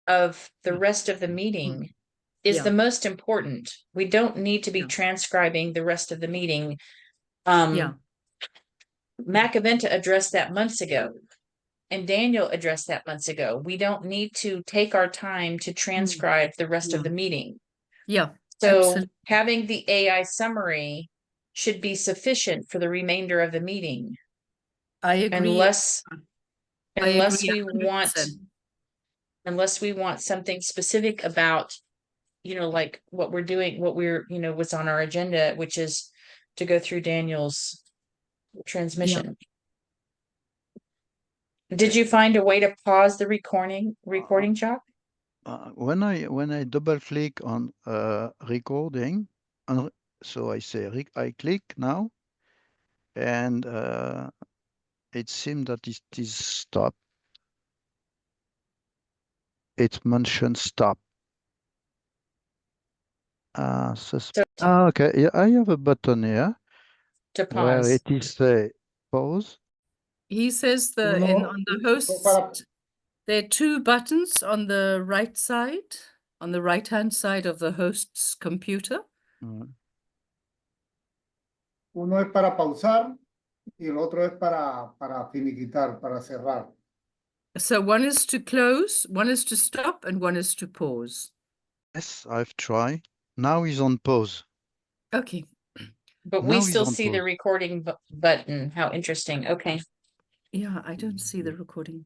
of the Yeah. rest of the meeting is Yeah. the most important. We don't need to be Yeah. transcribing the rest of the meeting. Yeah. Macaventa addressed that months ago, and Daniel addressed that months ago. We don't need to take our time to transcribe the rest of Yeah. the meeting. Yeah. So Absolutely. having the AI summary should be sufficient for the remainder of the meeting, I agree. unless I unless agree we want 100%. unless we want something specific about, like what we're doing, what we're, what's on our agenda, which is to go through Daniel's transmission. Did you find a way to pause the recording, Chuck? When I double click on recording, so I say I click now, and it seems that it is stop. It mentions stop. Okay, yeah, I have a button here To where pause. it is say pause. He says on the host, there are two buttons on the right side, on the right-hand side of the host's computer. Uno es para pausar y el otro es para finiquitar, para cerrar. So one is to close, one is to stop, and one is to pause. Yes, I've tried. Now he's on pause. Okay. But Now we he's still on see the pause. recording button. How interesting. Okay. Yeah, I don't see the recording.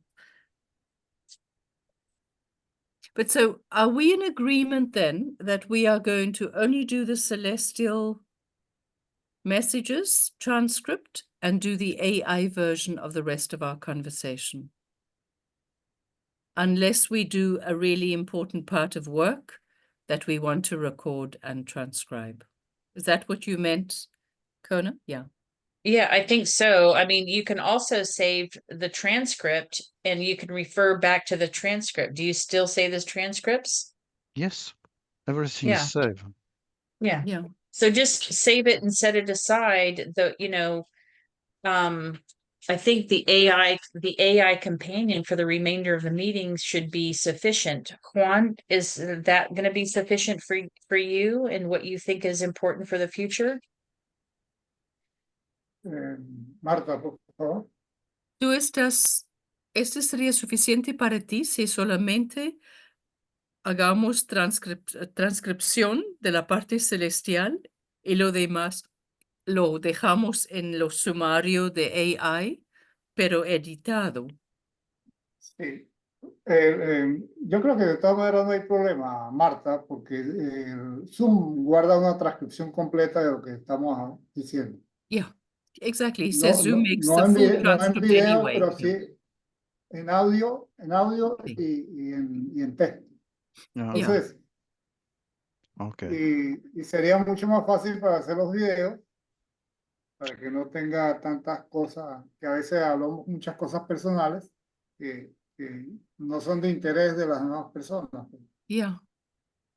But so are we in agreement then that we are going to only do the celestial messages transcript and do the AI version of the rest of our conversation? Unless we do a really important part of work that we want to record and transcribe. Is that what you meant, Kona? Yeah. Yeah, I think so. I mean, you can also save the transcript and you can refer back to the transcript. Do you still save those transcripts? Yes, everything Yeah. is saved. Yeah. Yeah. So just save it and set it aside. I think the AI companion for the remainder of the meetings should be sufficient. Juan, is that going to be sufficient for you and what you think is important for the future? Marta, por favor. ¿Este sería suficiente para ti si solamente hagamos transcripción de la parte celestial y lo demás lo dejamos en lo sumario de AI, pero editado? Sí. Yo creo que de todas maneras no hay problema, Marta, porque Zoom guarda una transcripción completa de lo que estamos diciendo. Yeah, exactly. He says Zoom makes no the en full no en transcript video, anyway. pero sí en audio Sí. y en texto. Yeah. Entonces, Okay. y sería mucho más fácil para hacer los videos, para que no tenga tantas cosas, que a veces hablamos muchas cosas personales que no son de interés de las nuevas personas. Yeah.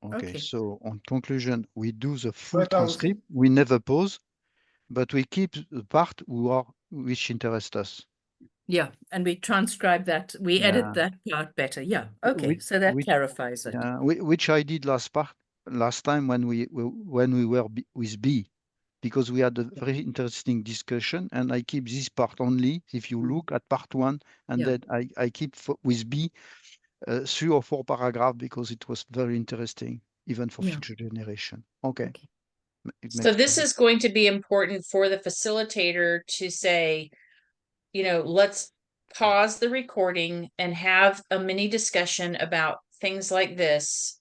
Okay, so on conclusion, we do the full Pues, transcript, we never pause, but we keep the part which interest us. Yeah, and we transcribe that, we edit that part better. Yeah, okay, so that clarifies it. Yeah, which I did last time when we were with B, because we had a very interesting discussion, and I keep this part only. If you look at part 1, and then I keep with B 3 or 4 paragraphs because it was very interesting, even for future generation. Okay. So this is going to be important for the facilitator to say, let's pause the recording and have a mini discussion about things like this.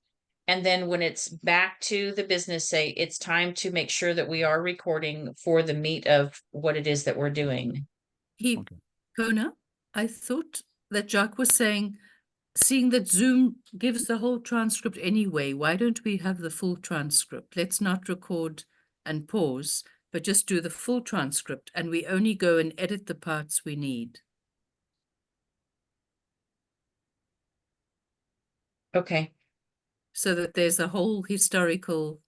And then when it's back to the business, say it's time to make sure that we are recording for the meat of what it is that we're doing. Kona, I thought that Jacques was saying, seeing that Zoom gives the whole transcript anyway, why don't we have the full transcript? Let's not record and pause, but just do the full transcript, and we only go and edit the parts we need. Okay. So that there's a whole historical.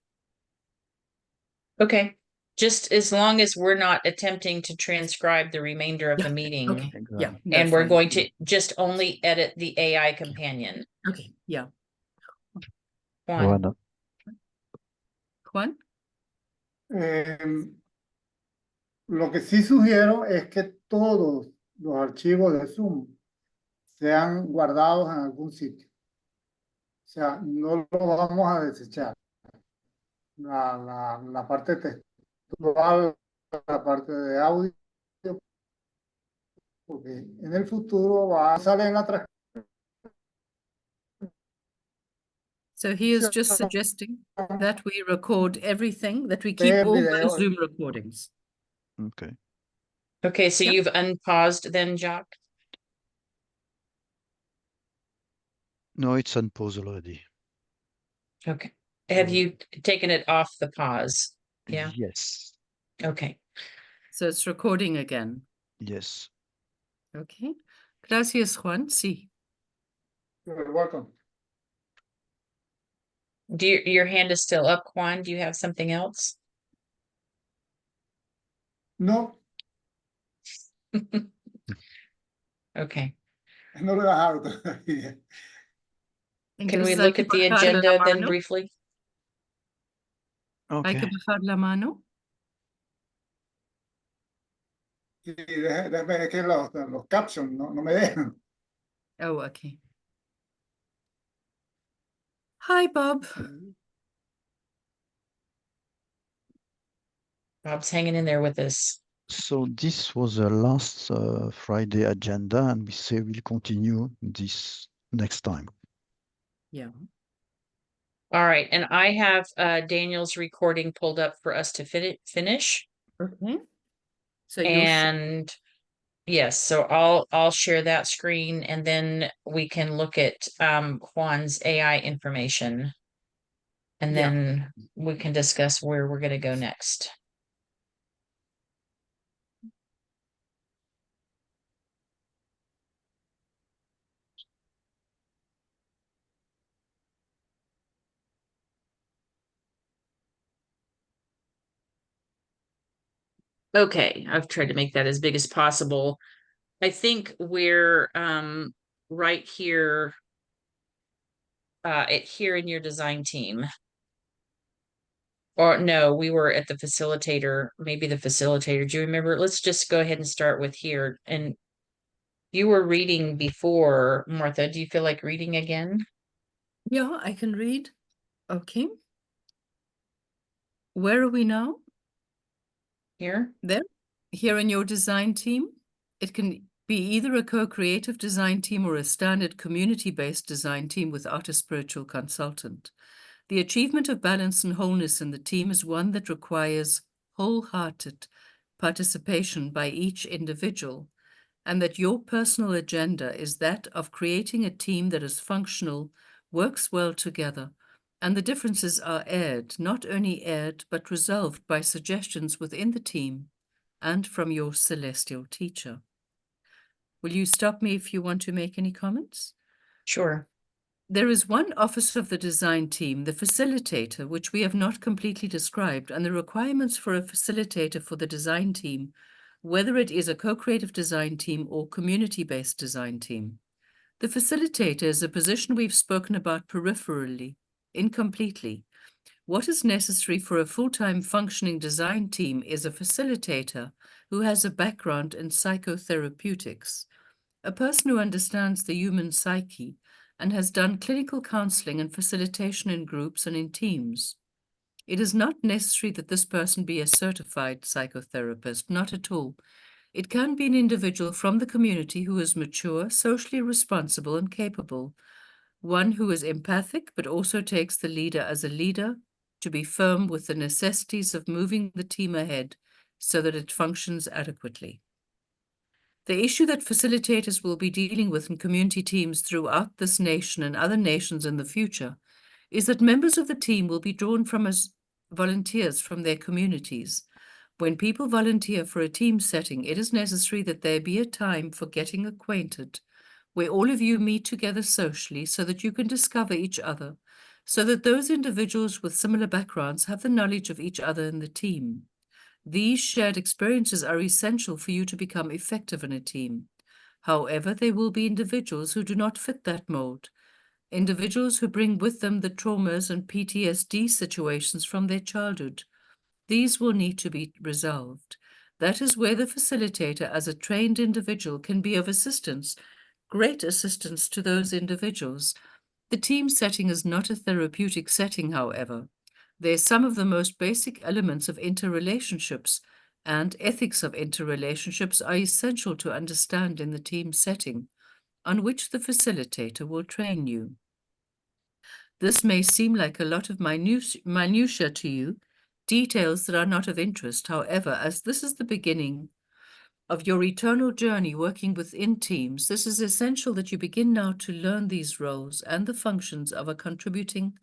Okay. just as long as we're not attempting to transcribe the remainder of the meeting. Okay. Yeah. Exactly. No, And we're fine. going to just only edit the AI companion. Okay. Yeah. Juan. Voilà. Juan? Lo que sí sugiero es que todos los archivos de Zoom sean guardados en algún sitio. O sea, no los vamos a desechar. La parte textual, la parte de audio, porque en el futuro va a salir en la transcripción. So he is just suggesting that we record everything, that we keep all Video. those Zoom recordings. Okay. Okay, so Yep. you've unpaused then, Jacques? No, it's unpaused already. Okay. Have Mm. you taken it off the pause? Yeah. Yes. Okay. So it's recording again. Yes. Okay. Gracias, Juan. Sí. You're welcome. Your hand is still up, Juan? Do you have something else? No, Okay. no lo he bajado todavía. Can we Entonces, look hay at the que bajar la agenda then mano. briefly? Hay que Okay. bajar la mano. Y déjame ver que los captions no me dejan. Oh, okay. Hi, Bob. Bob's hanging in there with us. So this was the last Friday agenda, and we say we'll continue this next time. Yeah. All right, and I have Daniel's recording pulled up for us to finish. Okay. So you And yes, so I'll share that screen and then we can look at Juan's AI information. And Yeah. then we can discuss where we're gonna go next. Okay, I've tried to make that as big as possible. I think we're right here here in your design team. Or no, we were at the facilitator, maybe the facilitator. Do you remember? Let's just go ahead and start with here. And you were reading before, Martha. Do you feel like reading again? Yeah, I can read. Okay. Where are we now? Here? There. Here in your design team. It can be either a co-creative design team or a standard community-based design team without a spiritual consultant. The achievement of balance and wholeness in the team is one that requires wholehearted participation by each individual, and that your personal agenda is that of creating a team that is functional, works well together, and the differences are aired, not only aired, but resolved by suggestions within the team and from your celestial teacher. Will you stop me if you want to make any comments? Sure. There is one office of the design team, the facilitator, which we have not completely described, and the requirements for a facilitator for the design team, whether it is a co-creative design team or community-based design team. The facilitator is a position we've spoken about peripherally, incompletely. What is necessary for a full-time functioning design team is a facilitator who has a background in psychotherapeutics, a person who understands the human psyche and has done clinical counseling and facilitation in groups and in teams. It is not necessary that this person be a certified psychotherapist, not at all. It can be an individual from the community who is mature, socially responsible, and capable, one who is empathic but also takes the leader as a leader, to be firm with the necessities of moving the team ahead so that it functions adequately. The issue that facilitators will be dealing with in community teams throughout this nation and other nations in the future is that members of the team will be drawn from as volunteers from their communities. When people volunteer for a team setting, it is necessary that there be a time for getting acquainted, where all of you meet together socially so that you can discover each other, so that those individuals with similar backgrounds have the knowledge of each other in the team. These shared experiences are essential for you to become effective in a team. However, there will be individuals who do not fit that mold, individuals who bring with them the traumas and PTSD situations from their childhood. These will need to be resolved. That is where the facilitator, as a trained individual, can be of assistance, great assistance to those individuals. The team setting is not a therapeutic setting, however. They're some of the most basic elements of interrelationships, and ethics of interrelationships are essential to understand in the team setting, on which the facilitator will train you. This may seem like a lot of minutiae to you, details that are not of interest. However, as this is the beginning of your eternal journey working within teams, this is essential that you begin now to learn these roles and the functions of a contributing,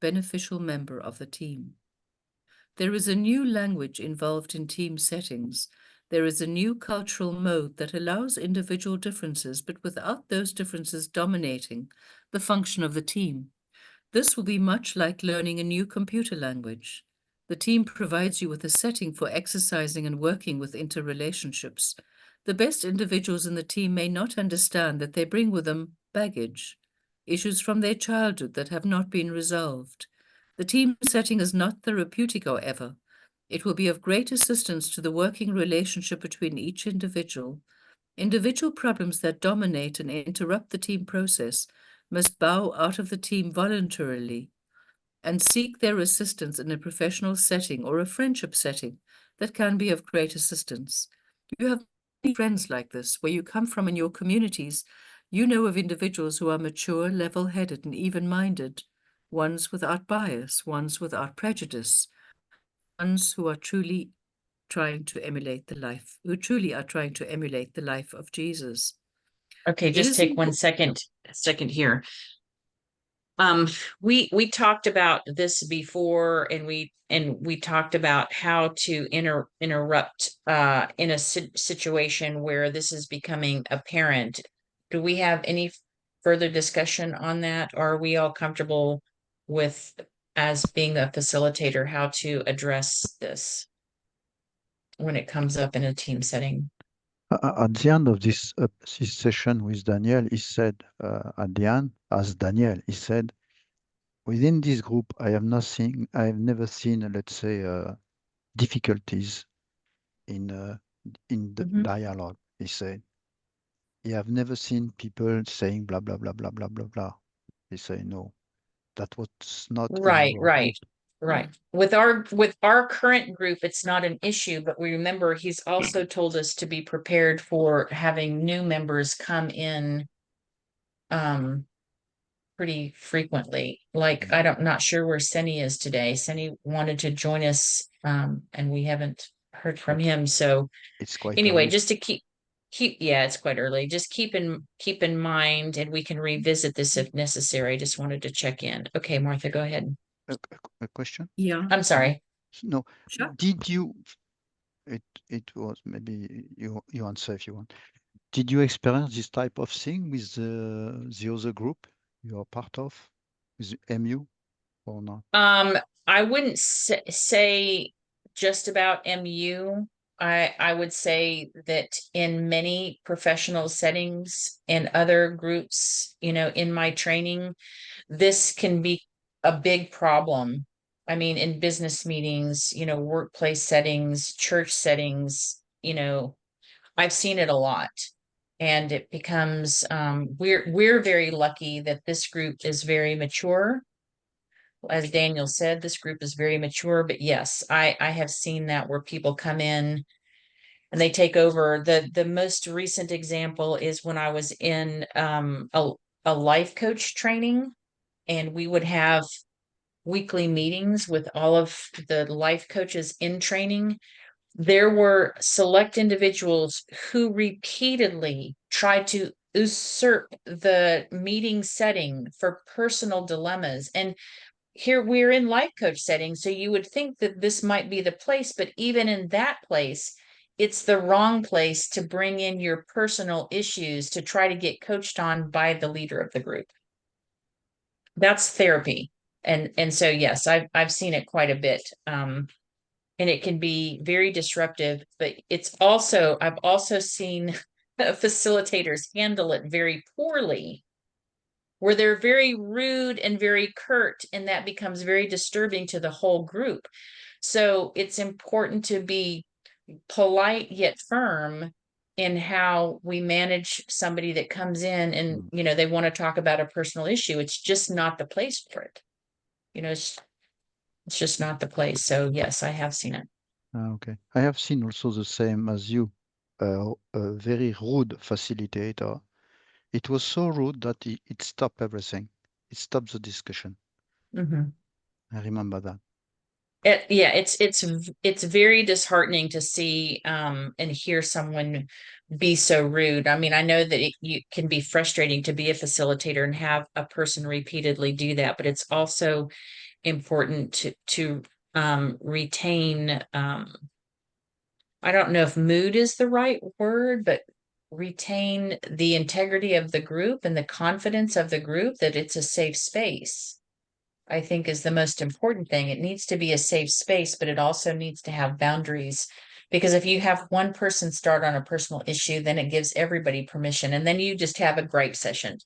beneficial member of the team. There is a new language involved in team settings. There is a new cultural mode that allows individual differences, but without those differences dominating the function of the team. This will be much like learning a new computer language. The team provides you with a setting for exercising and working with interrelationships. The best individuals in the team may not understand that they bring with them baggage, issues from their childhood that have not been resolved. The team setting is not therapeutic, however. It will be of great assistance to the working relationship between each individual. Individual problems that dominate and interrupt the team process must bow out of the team voluntarily and seek their assistance in a professional setting or a friendship setting that can be of great assistance. You have many friends like this, where you come from in your communities. You know of individuals who are mature, level-headed, and even-minded, ones without bias, ones without prejudice, ones who are truly trying to emulate the life, who truly are trying to emulate the life of Jesus. Okay, just take one second here. We talked about this before, and we talked about how to interrupt in a situation where this is becoming apparent. Do we have any further discussion on that? Or are we all comfortable with, as being a facilitator, how to address this when it comes up in a team setting? At the end of this session with Daniel, he said, at the end, as Daniel, he said, within this group, I have never seen, let's say, difficulties in the dialogue. He said, I have never seen people saying blah blah blah blah blah blah blah. He said, no, that was not in Right, our right. group. Right. With our current group, it's not an issue, but we remember he's also told us to be prepared for having new members come in pretty frequently. Like, not sure where Seni is today. Seni wanted to join us, and we haven't heard from him. So It's quite anyway, early. just to keep yeah, it's quite early. Just keep in mind, and we can revisit this if necessary. Just wanted to check in. Okay, Martha, go ahead. A question? Yeah. I'm sorry. No. Sure. Did you? It was, maybe you answer if you want. Did you experience this type of thing with the other group you are part of, with MU, or not? I wouldn't say just about MU. I would say that in many professional settings and other groups, in my training, this can be a big problem. I mean, in business meetings, workplace settings, church settings, I've seen it a lot. And it becomes, we're very lucky that this group is very mature. As Daniel said, this group is very mature, but yes, I have seen that where people come in and they take over. The most recent example is when I was in a life coach training, and we would have weekly meetings with all of the life coaches in training. There were select individuals who repeatedly tried to usurp the meeting setting for personal dilemmas. And here we're in life coach setting, so you would think that this might be the place, but even in that place, it's the wrong place to bring in your personal issues to try to get coached on by the leader of the group. That's therapy. And so yes, I've seen it quite a bit. and it can be very disruptive, but I've also seen facilitators handle it very poorly, where they're very rude and very curt, and that becomes very disturbing to the whole group. So it's important to be polite yet firm in how we manage somebody that comes in and, they want to talk about a personal issue. It's just not the place for it. It's just not the place. So yes, I have seen it. Okay. I have seen also the same as you, a very rude facilitator. It was so rude that it stopped everything. It stopped the discussion. Mm-hmm. I remember that. It's very disheartening to see and hear someone be so rude. I mean, I know that you can be frustrating to be a facilitator and have a person repeatedly do that, but it's also important to retain I don't know if mood is the right word, but retain the integrity of the group and the confidence of the group that it's a safe space. I think is the most important thing. It needs to be a safe space, but it also needs to have boundaries. Because if you have one person start on a personal issue, then it gives everybody permission. And then you just have a gripe session,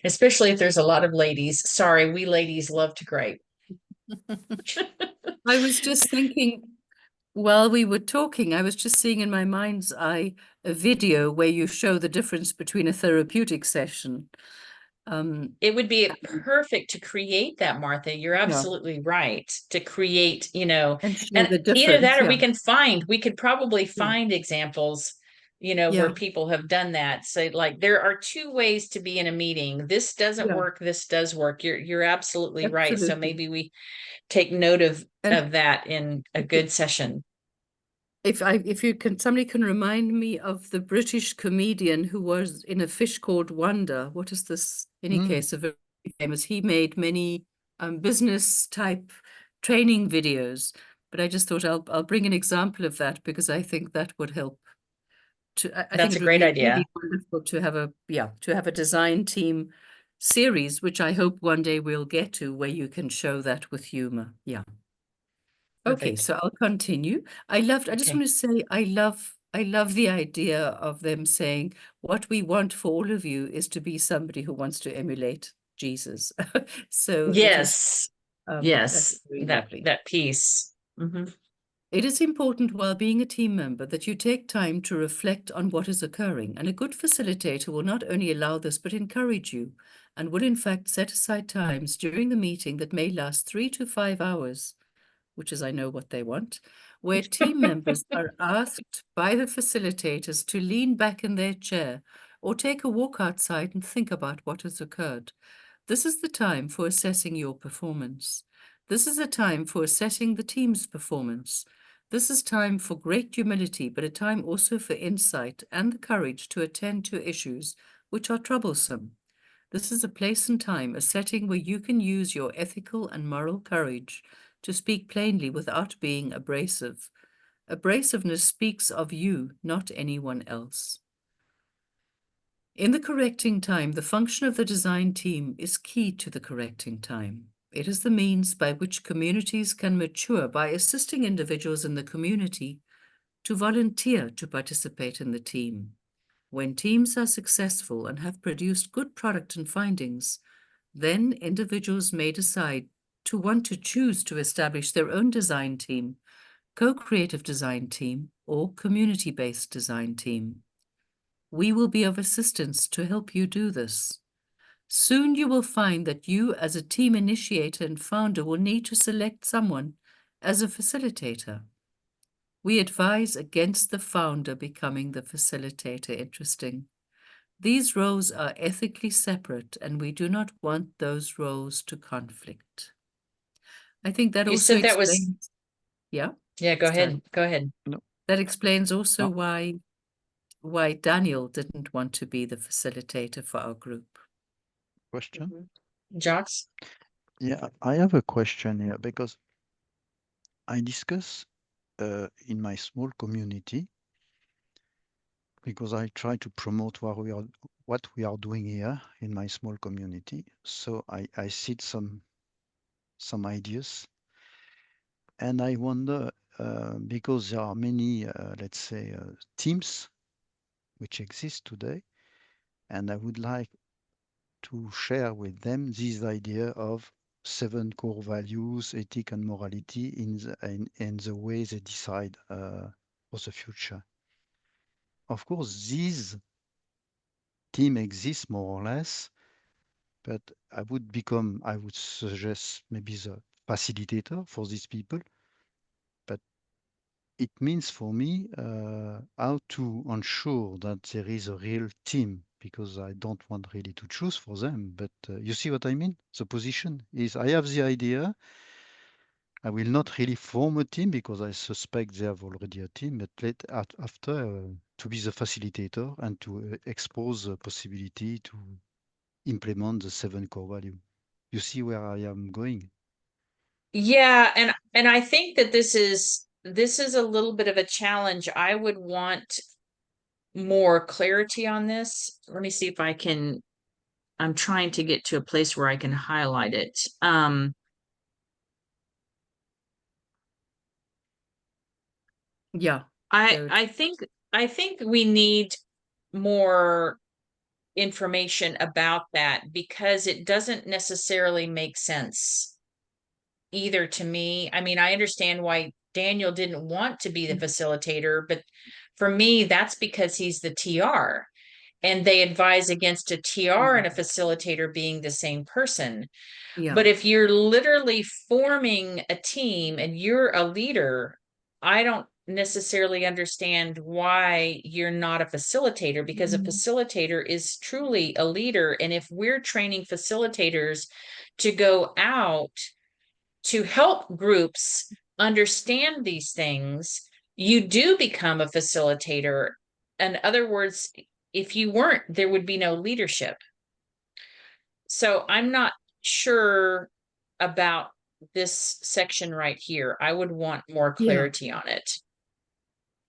especially if there's a lot of ladies. Sorry, we ladies love to gripe. I was just thinking, while we were talking, I was just seeing in my mind's eye a video where you show the difference between a therapeutic session. It would be perfect to create that, Martha. You're absolutely right. To create, and show and the either that difference. or we could probably find examples, where Yeah. people have done that. So like there are two ways to be in a meeting. This doesn't Yeah. work, this does work. You're absolutely right. So Absolutely. maybe we take note of And that in a good session. somebody can remind me of the British comedian who was in A Fish Called Wanda. What is this? In any case, a very famous. He made many business type training videos, but I just thought I'll bring an example of that because I think that would help. I think That's it a would great be idea. really wonderful to have a design team series, which I hope one day we'll get to, where you can show that with humor. Yeah. Okay, Perfect. so I'll continue. I just Okay. want to say I love the idea of them saying what we want for all of you is to be somebody who wants to emulate Jesus. So Yes. Yes. that's very That lovely. that piece. Mhm. It is important while being a team member that you take time to reflect on what is occurring, and a good facilitator will not only allow this but encourage you, and will in fact set aside times during the meeting that may last 3 to 5 hours, which is I know what they want, where team members are asked by the facilitators to lean back in their chair or take a walk outside and think about what has occurred. This is the time for assessing your performance. This is a time for assessing the team's performance. This is time for great humility, but a time also for insight and the courage to attend to issues which are troublesome. This is a place and time, a setting where you can use your ethical and moral courage to speak plainly without being abrasive. Abrasiveness speaks of you, not anyone else. In the correcting time, the function of the design team is key to the correcting time. It is the means by which communities can mature by assisting individuals in the community to volunteer to participate in the team. When teams are successful and have produced good product and findings, then individuals may decide to want to choose to establish their own design team, co-creative design team, or community-based design team. We will be of assistance to help you do this. Soon you will find that you, as a team initiator and founder, will need to select someone as a facilitator. We advise against the founder becoming the facilitator. Interesting. These roles are ethically separate, and we do not want those roles to conflict. I think that You also said that was explains. Yeah. Yeah, go Sorry. ahead. Go ahead. That explains also No. why Daniel didn't want to be the facilitator for our group. Question? Jacques? Yeah, I have a question here because I discuss in my small community, because I try to promote what we are doing here in my small community. So I see some ideas, and I wonder because there are many, let's say, teams which exist today, and I would like to share with them this idea of 7 core values, ethic and morality in the way they decide for the future. Of course, these team exists more or less, but I would suggest maybe the facilitator for these people. But it means for me how to ensure that there is a real team, because I don't want really to choose for them. But you see what I mean? The position is I have the idea. I will not really form a team because I suspect they have already a team, but after to be the facilitator and to expose the possibility to implement the 7 core value. You see where I am going? Yeah, and I think that this is a little bit of a challenge. I would want more clarity on this. Let me see if I can. I'm trying to get to a place where I can highlight it. Yeah. I think we need more information about that, because it doesn't necessarily make sense either to me. I mean, I understand why Daniel didn't want to be the facilitator, but for me, that's because he's the TR. And they advise against a TR and a facilitator being the same person. Yeah. But if you're literally forming a team and you're a leader, I don't necessarily understand why you're not a facilitator, because a facilitator is truly a leader. And if we're training facilitators to go out to help groups understand these things, you do become a facilitator. In other words, if you weren't, there would be no leadership. So I'm not sure about this section right here. I would want more clarity on it.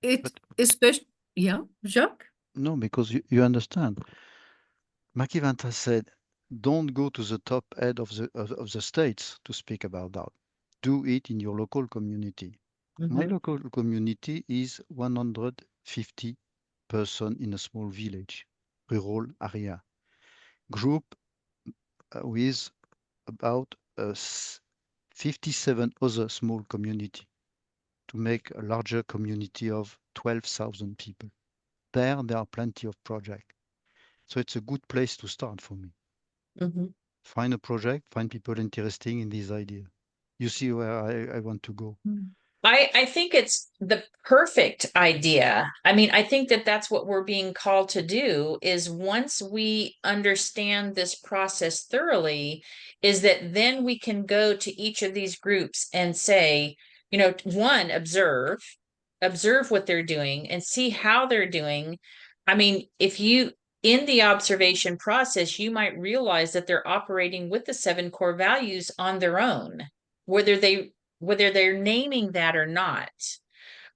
It especially, yeah, Jacques? No, because you understand. Makivanta said, don't go to the top head of the states to speak about that. Do it in your local community. My local community is 150 person in a small village, rural area. Group with about 57 other small community to make a larger community of 12,000 people. There are plenty of projects. So it's a good place to start for me. Find a project, find people interested in this idea. You see where I want to go. I think it's the perfect idea. I mean, I think that that's what we're being called to do, is once we understand this process thoroughly, is that then we can go to each of these groups and say, you know, one, observe what they're doing and see how they're doing. I mean, if you, in the observation process, you might realize that they're operating with the 7 core values on their own, whether they're naming that or not.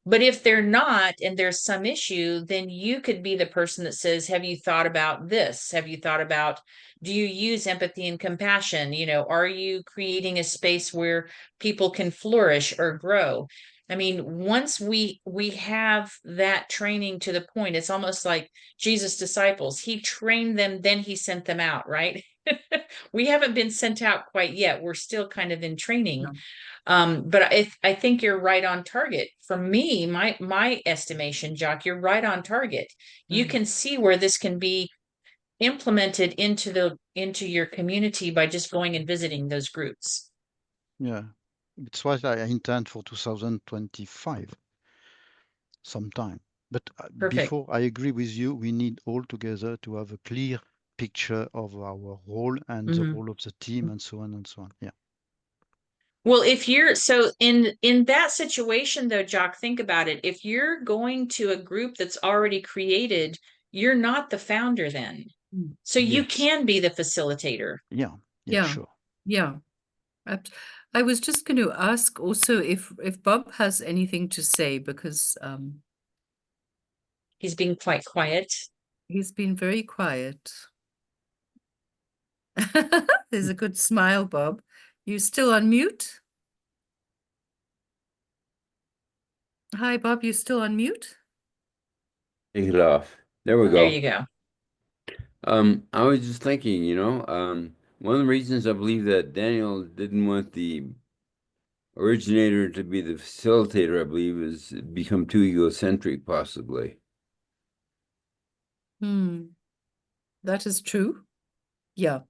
But if they're not, and there's some issue, then you could be the person that says, have you thought about this? Have you thought about, do you use empathy and compassion? You know, are you creating a space where people can flourish or grow? I mean, once we have that training to the point, it's almost like Jesus' disciples. He trained them, then he sent them out, right? We haven't been sent out quite yet. We're still kind of in training. But I think you're right on target. For me, my estimation, Jacques, you're right on target. You can see where this can be implemented into your community by just going and visiting those groups. Yeah, it's what I intend for 2025 sometime. But before I agree with you, we need all together to have a clear picture of our role and the role of the team and so on and so on. Yeah. Well, if you're so in that situation though, Jacques, think about it. If you're going to a group that's already created, you're not the founder then. So you can be the facilitator. Yeah, sure. Yeah. I was just going to ask also if Bob has anything to say, because he's being quite quiet. He's been very quiet. There's a good smile, Bob. You still on mute? Hi, Bob, you still on mute? Take it off. There we There go. you go. I was just thinking, one of the reasons I believe that Daniel didn't want the originator to be the facilitator, I believe, is become too egocentric, possibly. That is true. Yeah.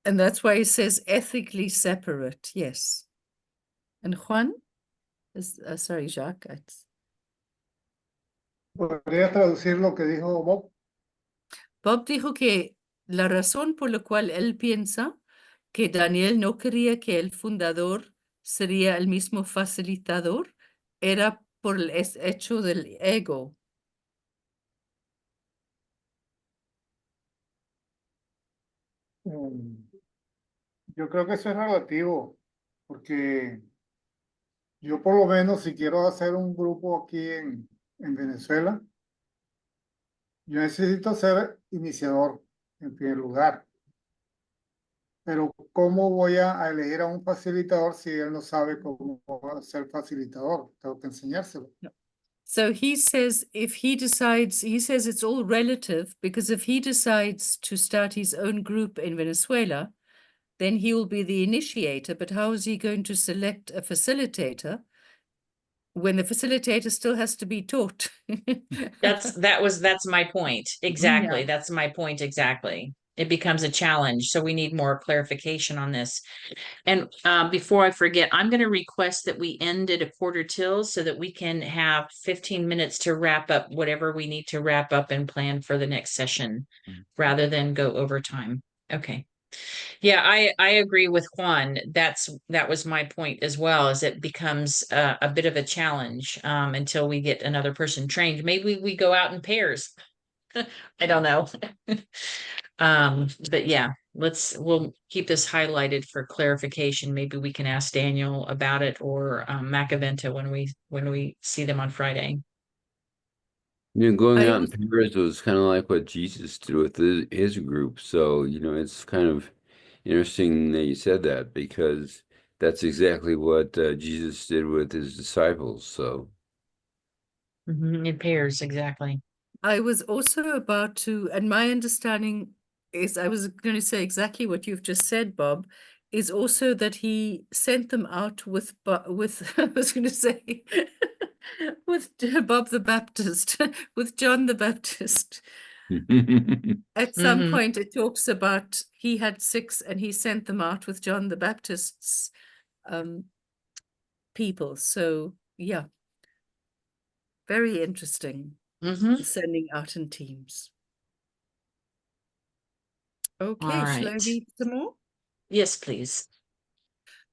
And that's why he says ethically separate. Yes. And Juan is, sorry, Jacques. ¿Podría traducir lo que dijo Bob? Bob dijo que la razón por la cual él piensa que Daniel no quería que el fundador sería el mismo facilitador era por el hecho del ego. Yo creo que eso es relativo, porque yo por lo menos si quiero hacer un grupo aquí en Venezuela, yo necesito ser iniciador en primer lugar. Pero ¿cómo voy a elegir a un facilitador si él no sabe cómo ser facilitador? Tengo que enseñárselo. So he says if he decides, he says it's all relative, because if he decides to start his own group in Venezuela, then he will be the initiator. But how is he going to select a facilitator when the facilitator still has to be taught? That's my point. Exactly. Yeah. That's my point. Exactly. It becomes a challenge. So we need more clarification on this. And before I forget, I'm going to request that we end at 1:45 so that we can have 15 minutes to wrap up whatever we need to wrap up and plan for the next session rather than go over time. Okay. Yeah, I agree with Juan. That was my point as well, is it becomes a bit of a challenge until we get another person trained. Maybe we go out in pairs. I don't know. But yeah, we'll keep this highlighted for clarification. Maybe we can ask Daniel about it or Macaventa when we see them on Friday. Going I out in also- pairs was kind of like what Jesus did with his group. So, it's kind of interesting that you said that, because that's exactly what Jesus did with his disciples. So, In pairs, exactly. I was also about to, and my understanding is, I was going to say exactly what you've just said, Bob, is also that he sent them out with I was going to say, with Bob the Baptist, with John the Baptist. At some point, it talks about he had 6 and he sent them out with John the Baptist's people. So, yeah, very interesting. Sending out in teams. Okay, All shall I right. read some more? Yes, please.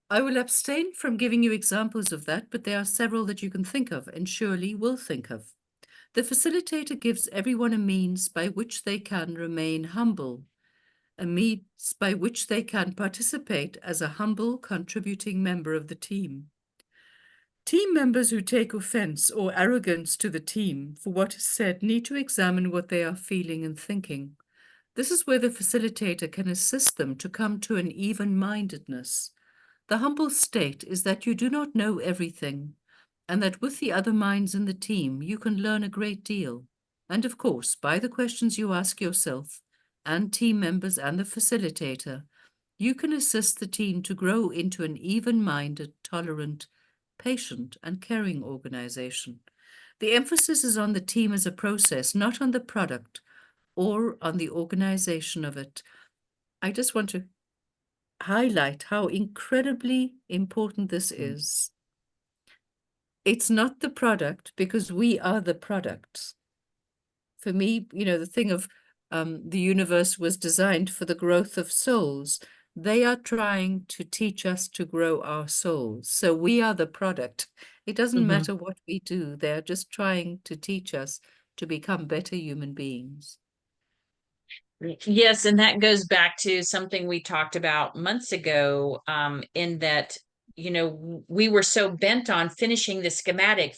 I will abstain from giving you examples of that, but there are several that you can think of and surely will think of. The facilitator gives everyone a means by which they can remain humble, a means by which they can participate as a humble, contributing member of the team. Team members who take offense or arrogance to the team for what is said need to examine what they are feeling and thinking. This is where the facilitator can assist them to come to an even-mindedness. The humble state is that you do not know everything, and that with the other minds in the team, you can learn a great deal. And of course, by the questions you ask yourself, and team members and the facilitator, you can assist the team to grow into an even-minded, tolerant, patient, and caring organization. The emphasis is on the team as a process, not on the product or on the organization of it. I just want to highlight how incredibly important this is. It's not the product, because we are the product. For me, the thing of the universe was designed for the growth of souls. They are trying to teach us to grow our souls. So we are the product. It doesn't matter what we do. They're just trying to teach us to become better human beings. Yes, and that goes back to something we talked about months ago, in that, we were so bent on finishing the schematic,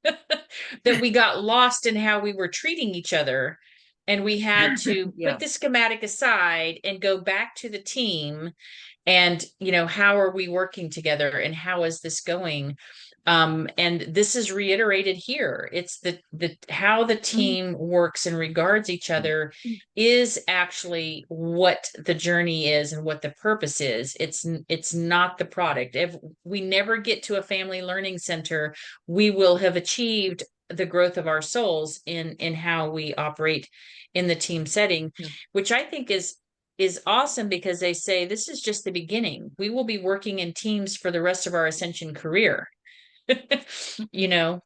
that we got lost in how we were treating each other. And we had to Yeah. put the schematic aside and go back to the team and, you know, how are we working together and how is this going? And this is reiterated here. It's the how the team works and regards each other is actually what the journey is and what the purpose is. It's not the product. If we never get to a family learning center, we will have achieved the growth of our souls in how we operate in the team setting, which I think is awesome, because they say this is just the beginning. We will be working in teams for the rest of our Ascension career. You know,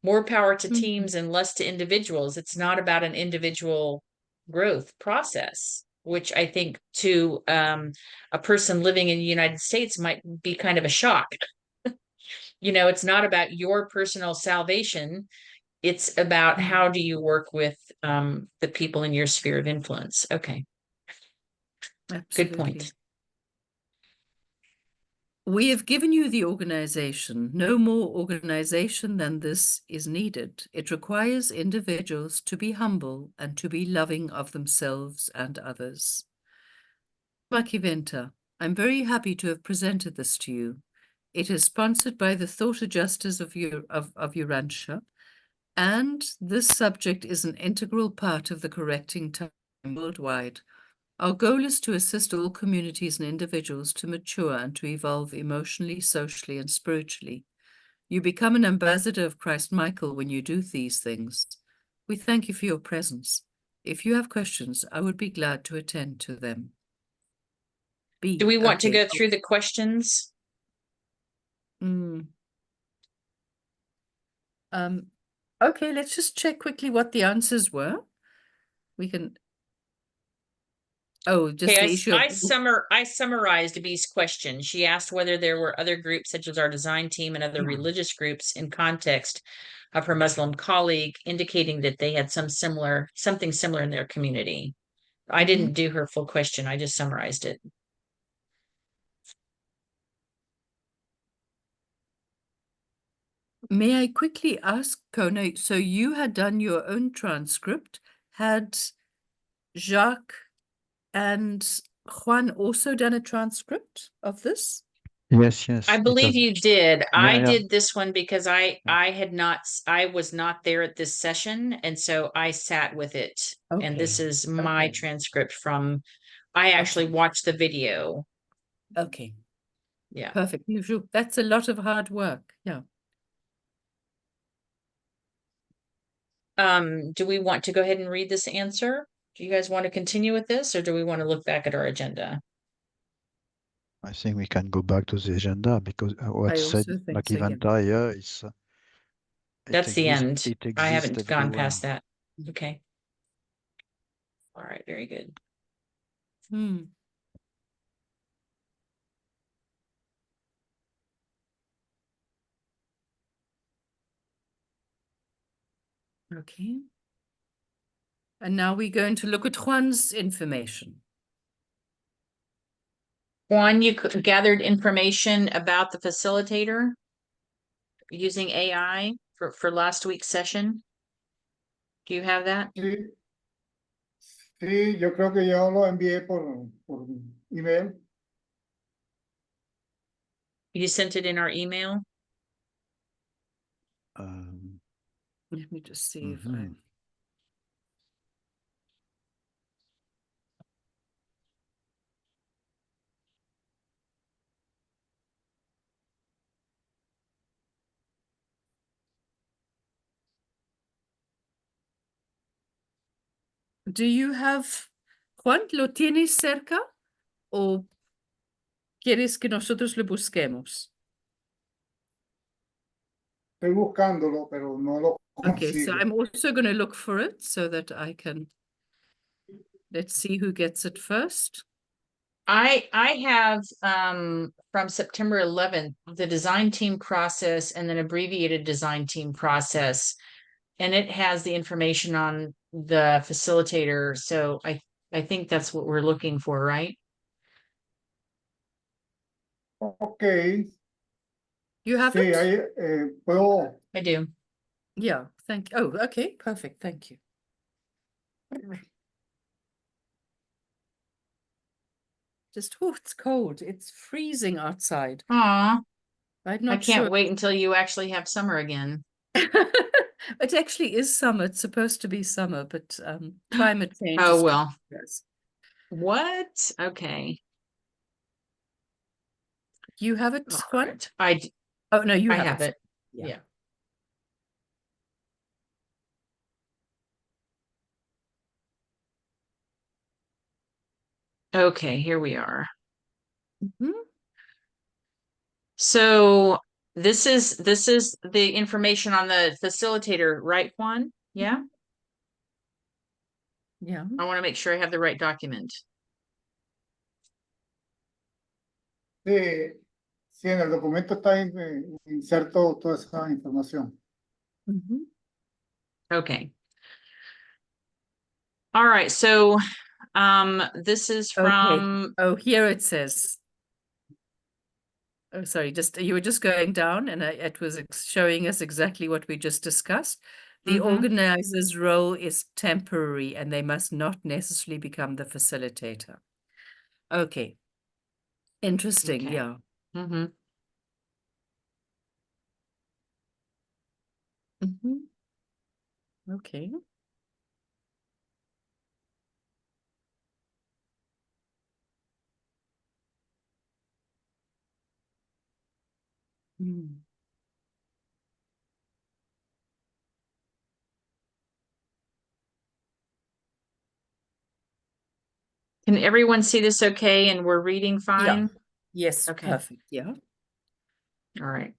more power to teams and less to individuals. It's not about an individual growth process, which I think to a person living in the United States might be kind of a shock. You know, it's not about your personal salvation. It's about how do you work with the people in your sphere of influence. Okay. Absolutely. Good point. We have given you the organization. No more organization than this is needed. It requires individuals to be humble and to be loving of themselves and others. Makiventa, I'm very happy to have presented this to you. It is sponsored by the Thought Adjusters of Urantia, and this subject is an integral part of the correcting time worldwide. Our goal is to assist all communities and individuals to mature and to evolve emotionally, socially, and spiritually. You become an ambassador of Christ Michael when you do these things. We thank you for your presence. If you have questions, I would be glad to attend to them. B. Do we want to Okay. go through the questions? Okay, let's just check quickly what the answers were. We can. Oh, just Okay, the issue I summarized B's question. She asked whether there were other groups such as our design team and other religious groups in context of her Muslim colleague, indicating that they had something similar in their community. I didn't do her full question. I just summarized it. May I quickly ask, Kona, so you had done your own transcript. Had Jacques and Juan also done a transcript of this? Yes. I believe you did. I yeah. did this one because I was not there at this session, and so I sat with it. And this Okay. is my transcript from, I actually watched the video. Okay. Yeah. Perfect. That's a lot of hard work. Yeah. Do we want to go ahead and read this answer? Do you guys want to continue with this, or do we want to look back at our agenda? I think we can go back to the agenda because what said Makiventa here is that's the end. It exists I haven't gone everywhere. past that. Okay. All right, very good. Okay. And now we're going to look at Juan's information. Juan, you gathered information about the facilitator using AI for last week's session. Do you have that? Sí. Sí, yo creo que yo lo envié por email. You sent it in our email? Let me just see if I... Do you have... Juan, ¿lo tienes cerca? ¿O quieres que nosotros lo busquemos? Estoy buscándolo, pero no lo consigo. Okay, so I'm also going to look for it so that I can... Let's see who gets it first. I have from September 11th, the design team process and then abbreviated design team process. And it has the information on the facilitator. So I think that's what we're looking for, right? Okay. You have Sí, it? ahí, puedo. I do. Yeah, thank you. Oh, okay, perfect. Thank you. Just, oh, it's cold. It's freezing outside. Aw, I'm I not can't sure. wait until you actually have summer again. It actually is summer. It's supposed to be summer, but climate change Oh, is well. yes. What? Okay. You have it, All Juan? right. Oh, no, you I have have it. it. Yeah. Yeah. Okay, here we are. Mhm. So this is the information on the facilitator, right, Juan? Yeah. Yeah. I want to make sure I have the right document. Sí, sí, en el documento está inserto toda esa información. Mhm. Okay. All right. So this is Okay. from Oh, here it says. Oh, sorry, you were just going down and it was showing us exactly what we just discussed. The organizer's role is temporary and they must not necessarily become the facilitator. Okay. Interesting, Okay. yeah. Mm-hmm. Okay. Mm. Can everyone see this okay and we're reading fine? Yes, Okay. perfect, yeah. All right.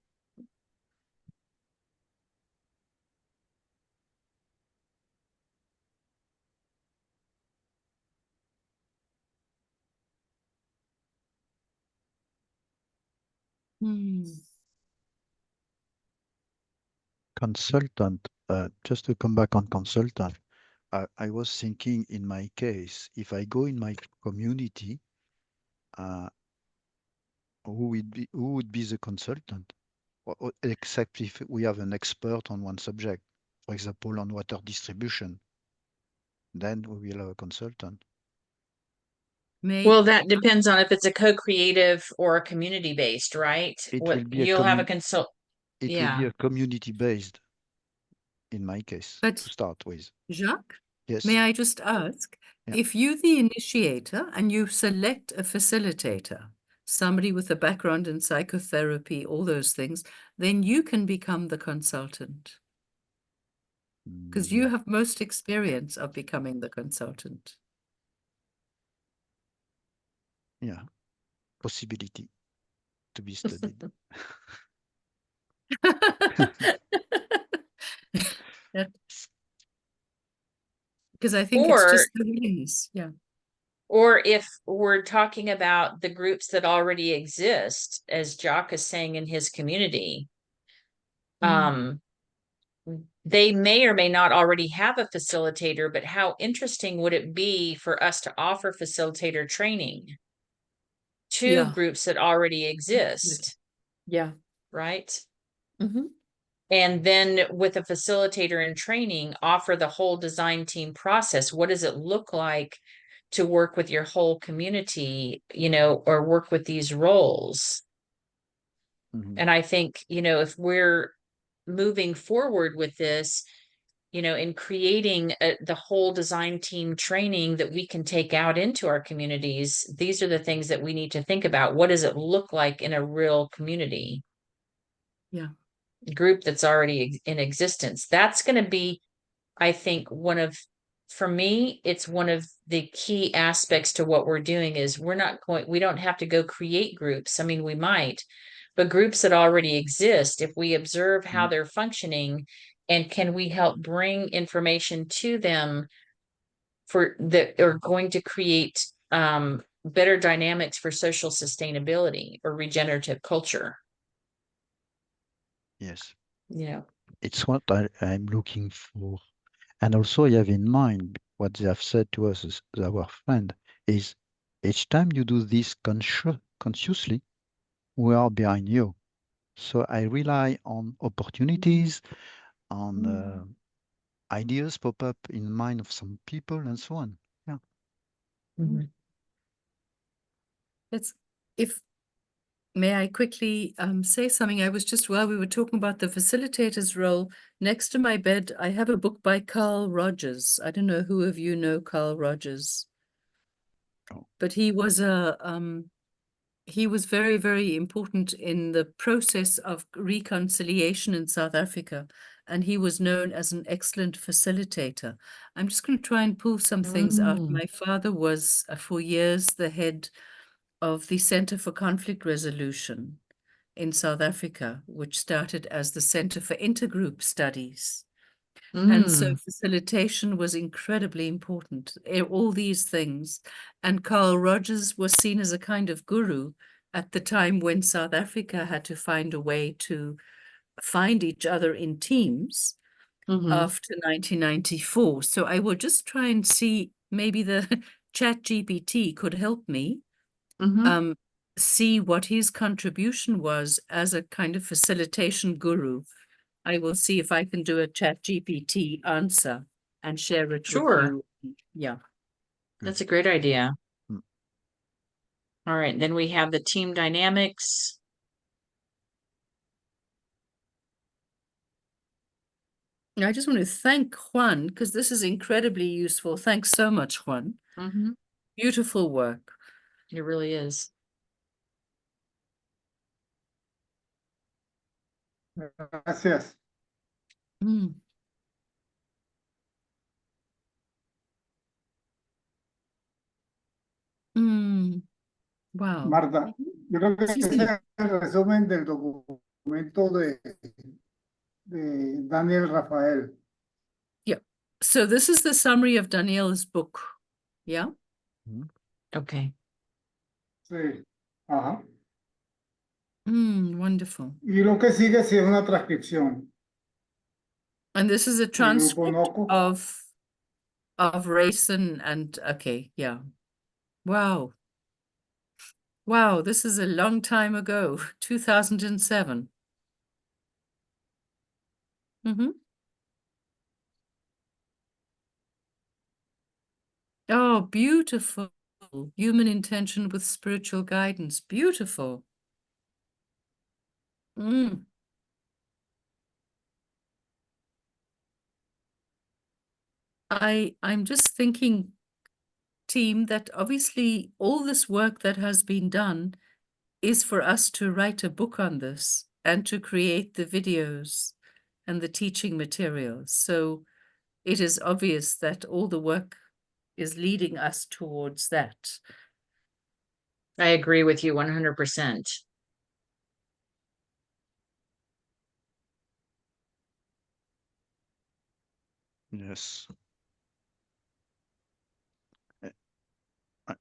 Consultant, just to come back on consultant, I was thinking in my case, if I go in my community, who would be the consultant? Except if we have an expert on one subject, for example, on water distribution, then we will have a consultant. Well, that depends on if it's a co-creative or a community-based, right? It What will be you'll have a consult. It will be a community-based, in my case, But to start with. Jacques, Yes. may I just ask, Yeah. if you're the initiator and you select a facilitator, somebody with a background in psychotherapy, all those things, then you can become the consultant. Because you have most experience of becoming the consultant. Yeah, possibility to be studied. Because I think it's just the wings. Yeah. Or if we're talking about the groups that already exist, as Jock is saying in his community, they may or may not already have a facilitator, but how interesting would it be for us to offer facilitator training to groups that already exist? Yeah. Right? Mm-hmm. And then with a facilitator in training, offer the whole design team process. What does it look like to work with your whole community, or work with these roles? And I think, if we're moving forward with this, in creating the whole design team training that we can take out into our communities, these are the things that we need to think about. What does it look like in a real community? Yeah. Group that's already in existence? That's going to be, I think, for me, it's one of the key aspects to what we're doing is we don't have to go create groups. I mean, we might, but groups that already exist, if we observe how they're functioning and can we help bring information to them that are going to create better dynamics for social sustainability or regenerative culture. Yes. Yeah. It's what I'm looking for. And also I have in mind what they have said to us as our friend is each time you do this consciously, we are behind you. So I rely on opportunities, on ideas pop up in the mind of some people and so on. Yeah. Mhm. May I quickly say something? I was just, while we were talking about the facilitator's role, next to my bed, I have a book by Carl Rogers. I don't know who of you know Carl Rogers. Oh. But he was he was very, very important in the process of reconciliation in South Africa, and he was known as an excellent facilitator. I'm just going to try and pull some things out. Mm. My father was, for years, the head of the Center for Conflict Resolution in South Africa, which started as the Center for Intergroup Studies. And so Mm. facilitation was incredibly important, all these things. And Carl Rogers was seen as a kind of guru at the time when South Africa had to find a way to find each other in teams Mhm. after 1994. So I will just try and see, maybe the ChatGPT could help me Mhm. see what his contribution was as a kind of facilitation guru. I will see if I can do a ChatGPT answer and share it with Sure. you. Yeah. That's a great idea. Mm. All right, then we have the team dynamics. I just want to thank Juan, because this is incredibly useful. Thanks so much, Juan. Mhm. Beautiful work. It really is. Gracias. Mm. Mm. Wow. Marta, yo creo que Sí, ese sí. es el resumen del documento de Daniel Rafael. Yeah. So this is the summary of Daniel's book. Yeah. Okay. Sí. Ajá. Wonderful. Y lo que sigue sí es una transcripción. And this is a El grupo transcript NOCO. of race and okay, yeah. Wow. Wow, this is a long time ago, 2007. Oh, beautiful. Human intention with spiritual guidance. Beautiful. I'm just thinking, team, that obviously all this work that has been done is for us to write a book on this and to create the videos and the teaching materials. So it is obvious that all the work is leading us towards that. I agree with you 100%. Yes.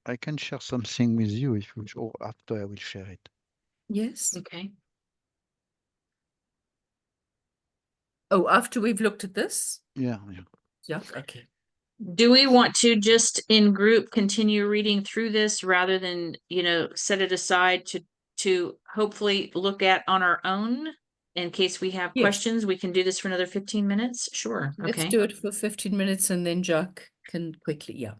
I can share something with you if you, or after I will share it. Yes. Okay. Oh, after we've looked at this? Yeah. Yeah, okay. Do we want to just in group continue reading through this rather than, set it aside to hopefully look at on our own in case we have Yes. questions? We can do this for another 15 minutes. Sure. Let's Okay. do it for 15 minutes and then Jacques can quickly, yeah.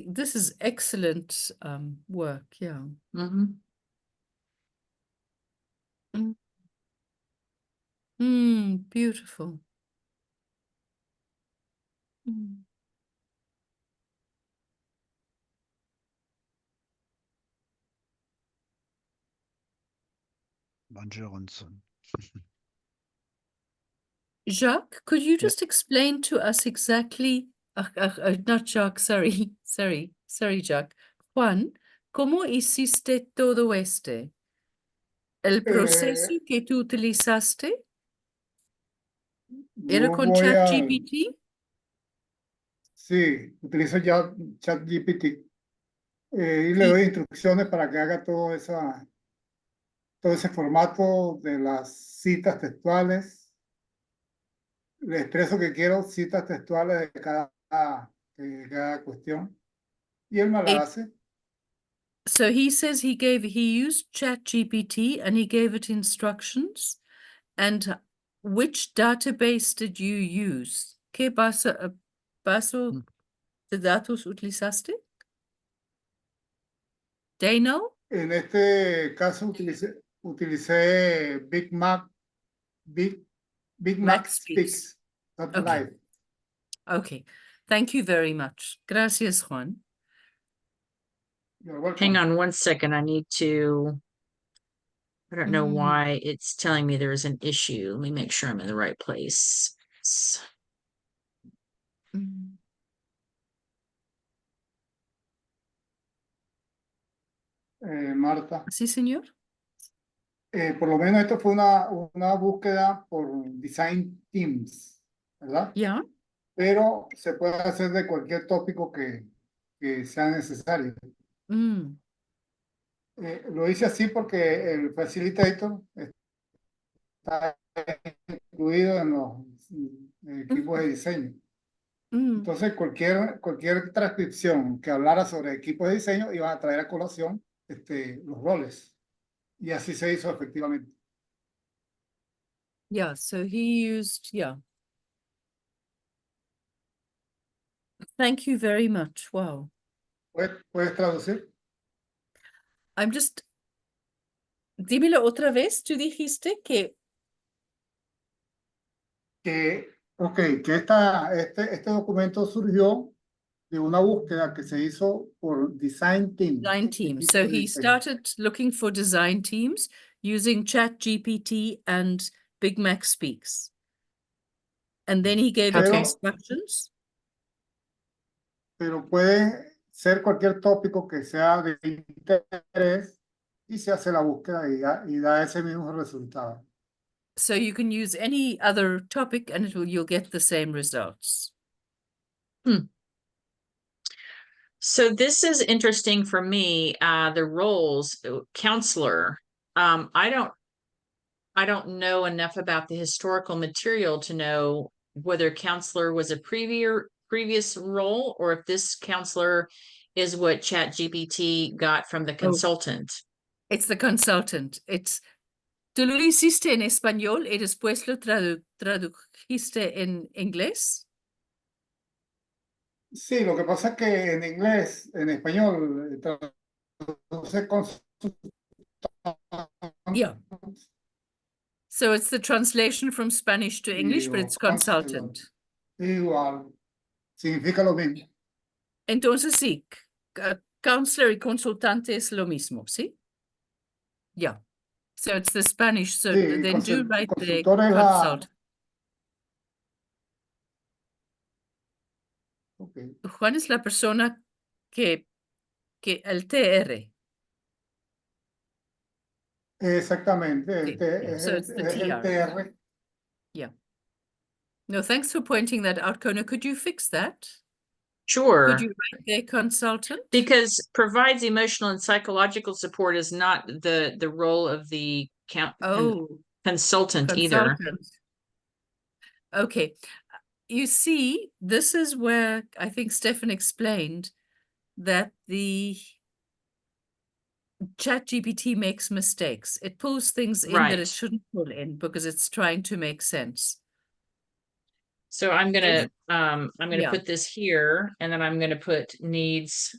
This is excellent work, yeah. Mm-hmm. Beautiful. Jacques, could you just explain to us exactly, not Jacques, sorry, Jacques. Juan, ¿cómo hiciste todo este? ¿El proceso que tú utilizaste era Yo con voy a, ChatGPT? sí, utilizo ya ChatGPT y le doy instrucciones para que haga todo ese formato de las citas textuales. Le expreso que quiero citas textuales de cada cuestión y él me la hace. So he says he used ChatGPT and he gave it instructions, and which database did you use? ¿Qué base de datos utilizaste? Dano? En este caso utilicé Big Mac Speaks. Not Okay. live. Okay, thank you very much. Gracias, Juan. You're welcome. Hang on one second. I need to, I don't know why it's telling me there's an issue. Let me make sure I'm in the right place. Marta. Sí, señor. Por lo menos esto fue una búsqueda por Design Teams, ¿verdad? Yeah. Pero se puede hacer de cualquier tópico que sea necesario. Lo hice así porque el Facilitator está incluido en los equipos de diseño. Entonces, cualquier transcripción que hablara sobre equipos de diseño iba a traer a colación los roles. Y así se hizo efectivamente. Yeah, so he used, yeah. Thank you very much. Wow. ¿Puedes traducir? I'm just, dímelo otra vez. Tú dijiste que Que este documento surgió de una búsqueda que se hizo por Design Team. design teams. So he started looking for design teams using ChatGPT and Big Mac Speaks. And then he gave it Pero- instructions. Pero puede ser cualquier tópico que sea de interés y se hace la búsqueda y da ese mismo resultado. So you can use any other topic and you'll get the same results. So this is interesting for me. The roles, counselor. I don't know enough about the historical material to know whether counselor was a previous role or if this counselor is what ChatGPT got from the consultant. It's the consultant. Tú lo hiciste en español y después lo tradujiste en inglés. Sí, lo que pasa es que en inglés, en español, traduce Yeah. So it's the translation from Spanish to English, but it's consultant. Igual, significa lo mismo. Entonces sí, counselor y consultante es lo mismo, ¿sí? Yeah. So it's the Spanish, so Sí, then do write the consultor es consult. Okay. Juan es la persona que el TR. Exactamente, Sí, yeah. So it's the es el TR. TR. Yeah. No, thanks for pointing that out, Kona. Could you fix that? Sure. Could you write their consultant? Because provides emotional and psychological support is not the role of the consultant either. Okay. You see, this is where I think Stefan explained that the ChatGPT makes mistakes. It pulls things in that it Right. shouldn't pull in because it's trying to make sense. So I'm gonna Yeah. put this here, and then I'm gonna put needs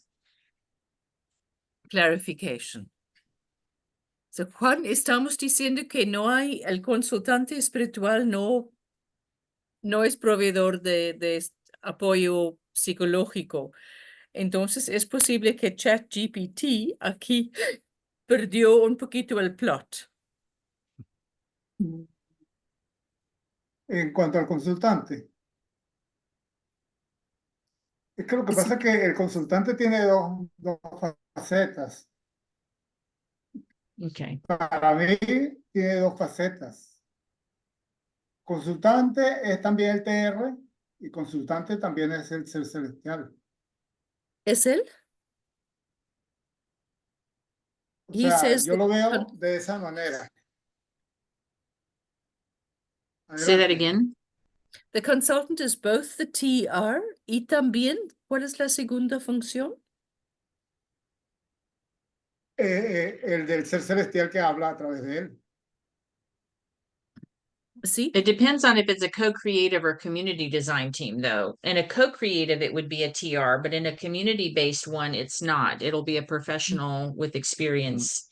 Clarification. So, Juan, estamos diciendo que no hay, el consultante espiritual no es proveedor de apoyo psicológico. Entonces, es posible que ChatGPT aquí perdió un poquito el plot. En cuanto al consultante, es que lo que Sí. pasa es que el consultante tiene dos facetas. okay. Para mí tiene dos facetas. Consultante es también el TR y consultante también es el ser celestial. ¿Es él? O He sea, says yo lo that veo de esa manera. Say that Adelante. again. the consultant is both the TR y también, ¿cuál es la segunda función? El del ser celestial que habla a través de él. See? It depends on if it's a co-creative or community design team, though. In a co-creative, it would be a TR, but in a community-based one, it's not. It'll be a professional with experience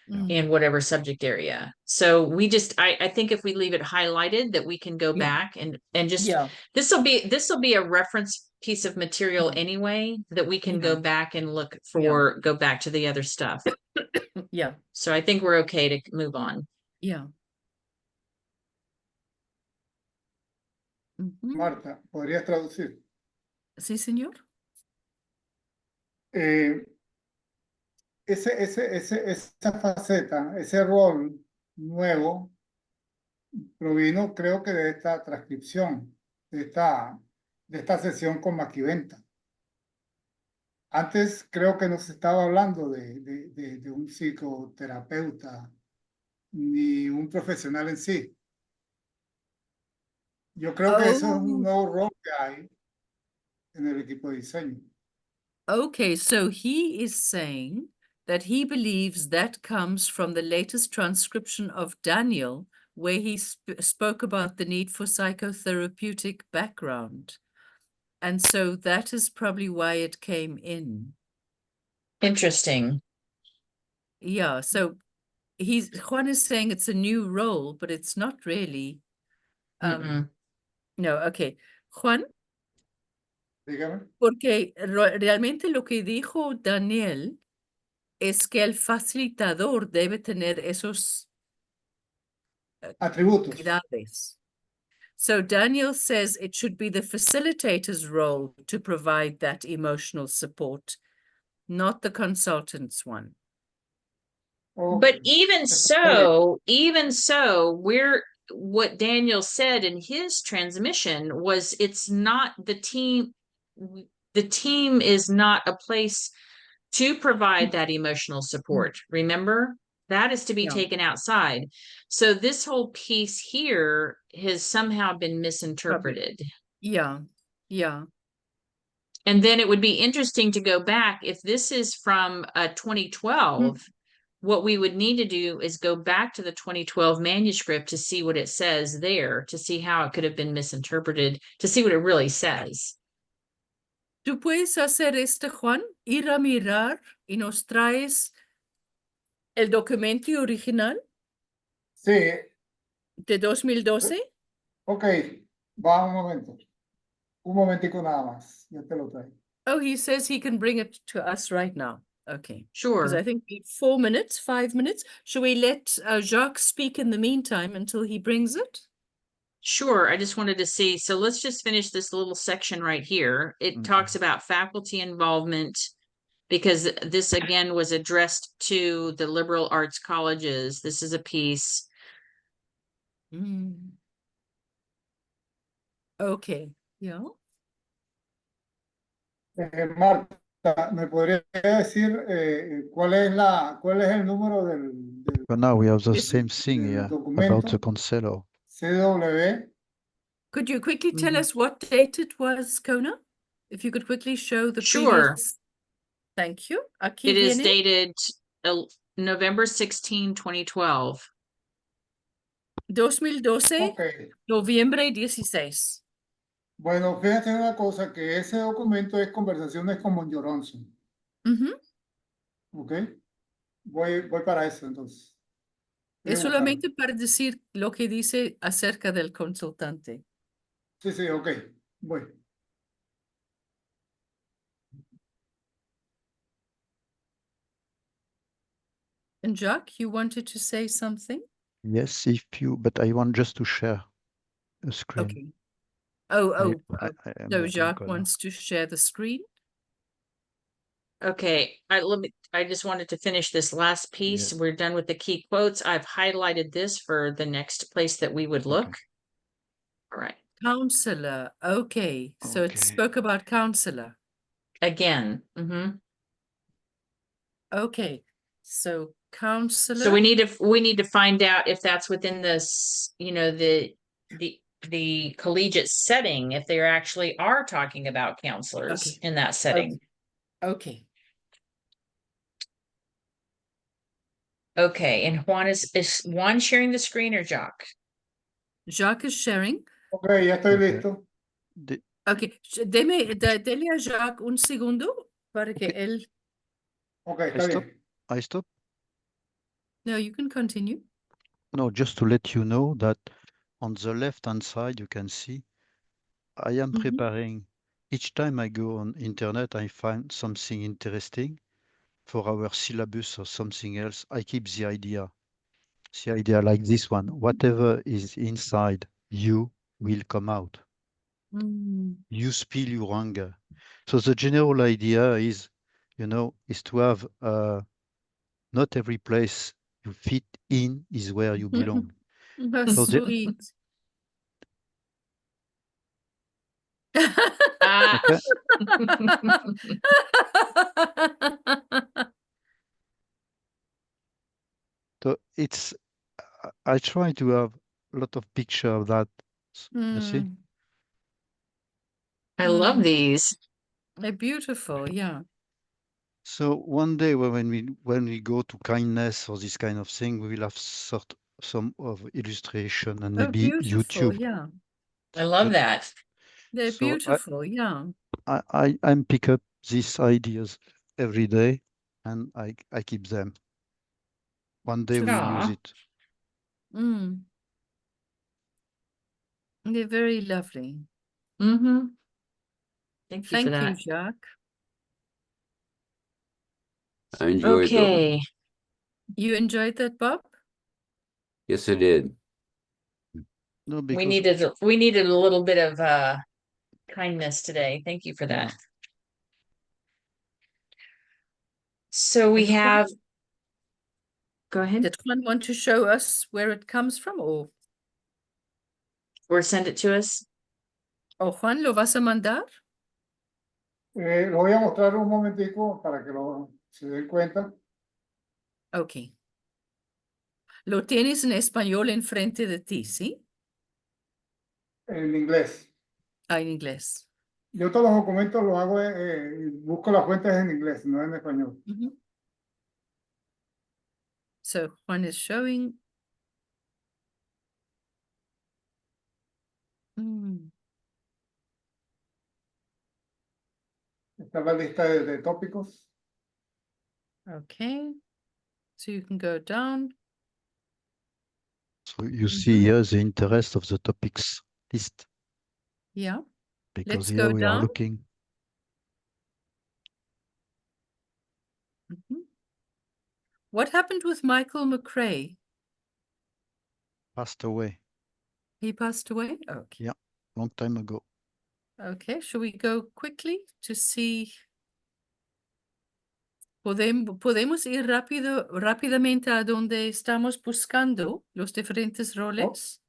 Mm. in whatever subject area. So we just, I think if we leave it highlighted, that we can go Yeah. back and just, Yeah. this will be a reference piece of material Mhm. anyway, that we can go Yeah. back and look for, go back to the other stuff. Yeah. So I think we're okay to move on. Yeah. Mhm. Marta, ¿podrías traducir? Sí, señor. Esa faceta, ese rol nuevo provino, creo que de esta transcripción, de esta sesión con Maquiventa. Antes creo que no se estaba hablando de un psicoterapeuta ni un profesional en sí. Yo creo que eso es un nuevo rol que hay en el equipo de diseño. Okay, so he is saying that he believes that comes from the latest transcription of Daniel, where he spoke about the need for psychotherapeutic background. And so that is probably why it came in. Interesting. Yeah, so Juan is saying it's a new role, but it's not really. No, okay. Juan, Dígame. porque realmente lo que dijo Daniel es que el facilitador debe tener esos Atributos. cualidades. So Daniel says it should be the facilitator's role to provide that emotional support, not the consultant's one. But even so, what Daniel said in his transmission was it's not the team is not a place to provide that emotional support. Remember? That is to be taken outside. So this whole piece here has somehow been misinterpreted. Yeah, yeah. And then it would be interesting to go back if this is from 2012. What we would need to do is go back to the 2012 manuscript to see what it says there, to see how it could have been misinterpreted, to see what it really says. ¿Tú puedes hacer Juan? Ir a mirar y nos traes el documento original? Sí. ¿De 2012? Ok, va un momento. Un momentico nada más. Ya te lo traigo. Oh, he says he can bring it to us right now. Okay. Sure. Because I think 4 minutes, 5 minutes. Shall we let Jacques speak in the meantime until he brings it? Sure. I just wanted to see. So let's just finish this little section right here. It talks about faculty involvement, because this again was addressed to the liberal arts colleges. This is a piece. Okay. Yeah. Marta, ¿me podría decir cuál es el número del But now we have the same thing here about the documento? counselor. CW. Could you quickly tell us what date it was, Kona? If you could quickly show the previous. Thank you. Aquí It is viene. dated November 16, 2012. 2012, Okay. noviembre 16. Bueno, fíjate una cosa, que ese documento es conversaciones con Monjoronson. Ok. Voy para eso entonces. Es solamente para decir lo que dice acerca del consultante. Sí, sí, ok. Voy. And Jacques, you wanted to say something? Yes, but I want just to share a screen. Okay. So no, Jacques wants to share the screen. Okay, I just wanted to finish this last piece. Yes. We're done with the key quotes. I've highlighted this for the next place that we would look. Okay. All right. Counselor. Okay. So it spoke about counselor. Again. Okay. So counselor. So we need to find out if that's within this, the collegiate setting, if they actually are talking about counselors in that setting. Okay. Okay, and Juan is Juan sharing the screen or Jacques? Jacques is sharing. Ok, ya estoy Okay. listo. The- Ok, dele a Jacques un segundo para que él... Ok, I está stop. bien. I stop. No, you can continue. No, just to let you know that on the left-hand side, you can see I am Mhm. preparing. Each time I go on internet, I find something interesting for our syllabus or something else. I keep the idea like this one. Whatever is inside you will come out. Mm. You spill your anger. So the general idea is, is to have not every place you fit in is where you belong. Oh, So sweet. Ah. okay, so it's I try to have a lot of picture of that. You see? Mm. I love these. They're beautiful, yeah. So one day when we go to kindness or this kind of thing, we will have some of illustration and Oh, maybe beautiful, YouTube. yeah. I love But- that. They're So beautiful, yeah. I'm pick up these ideas every day and I keep them. One day we'll use Aw. it. Mm. They're very lovely. Mm-hmm. Thank you for Thank you, that. Jacques. I enjoyed those. Okay. You enjoyed that, Bob? Yes, I did. No, We because needed a little bit of kindness today. Thank you for that. Yeah. So we And Juan- have, go ahead, Did Juan want to show us where it comes from? or send it to us. O Juan, ¿lo vas a mandar? Lo voy a mostrar un momentico para que se den cuenta. Ok. Lo tienes en español enfrente de ti, ¿sí? En inglés. Ah, en inglés. Yo todos los documentos los hago, busco las fuentes en inglés, no en español. Mhm. So Juan is showing. Mm. Esta es la lista de tópicos. Okay. So you can go down. So you see here the interest of the topics list Yeah. because Let's here go we are down. looking. Mhm. What happened with Michael McRae? Passed away. He passed away? Okay. Yeah, long time ago. Okay. Shall we go quickly to see? Podemos ir rápidamente a donde estamos buscando los diferentes roles.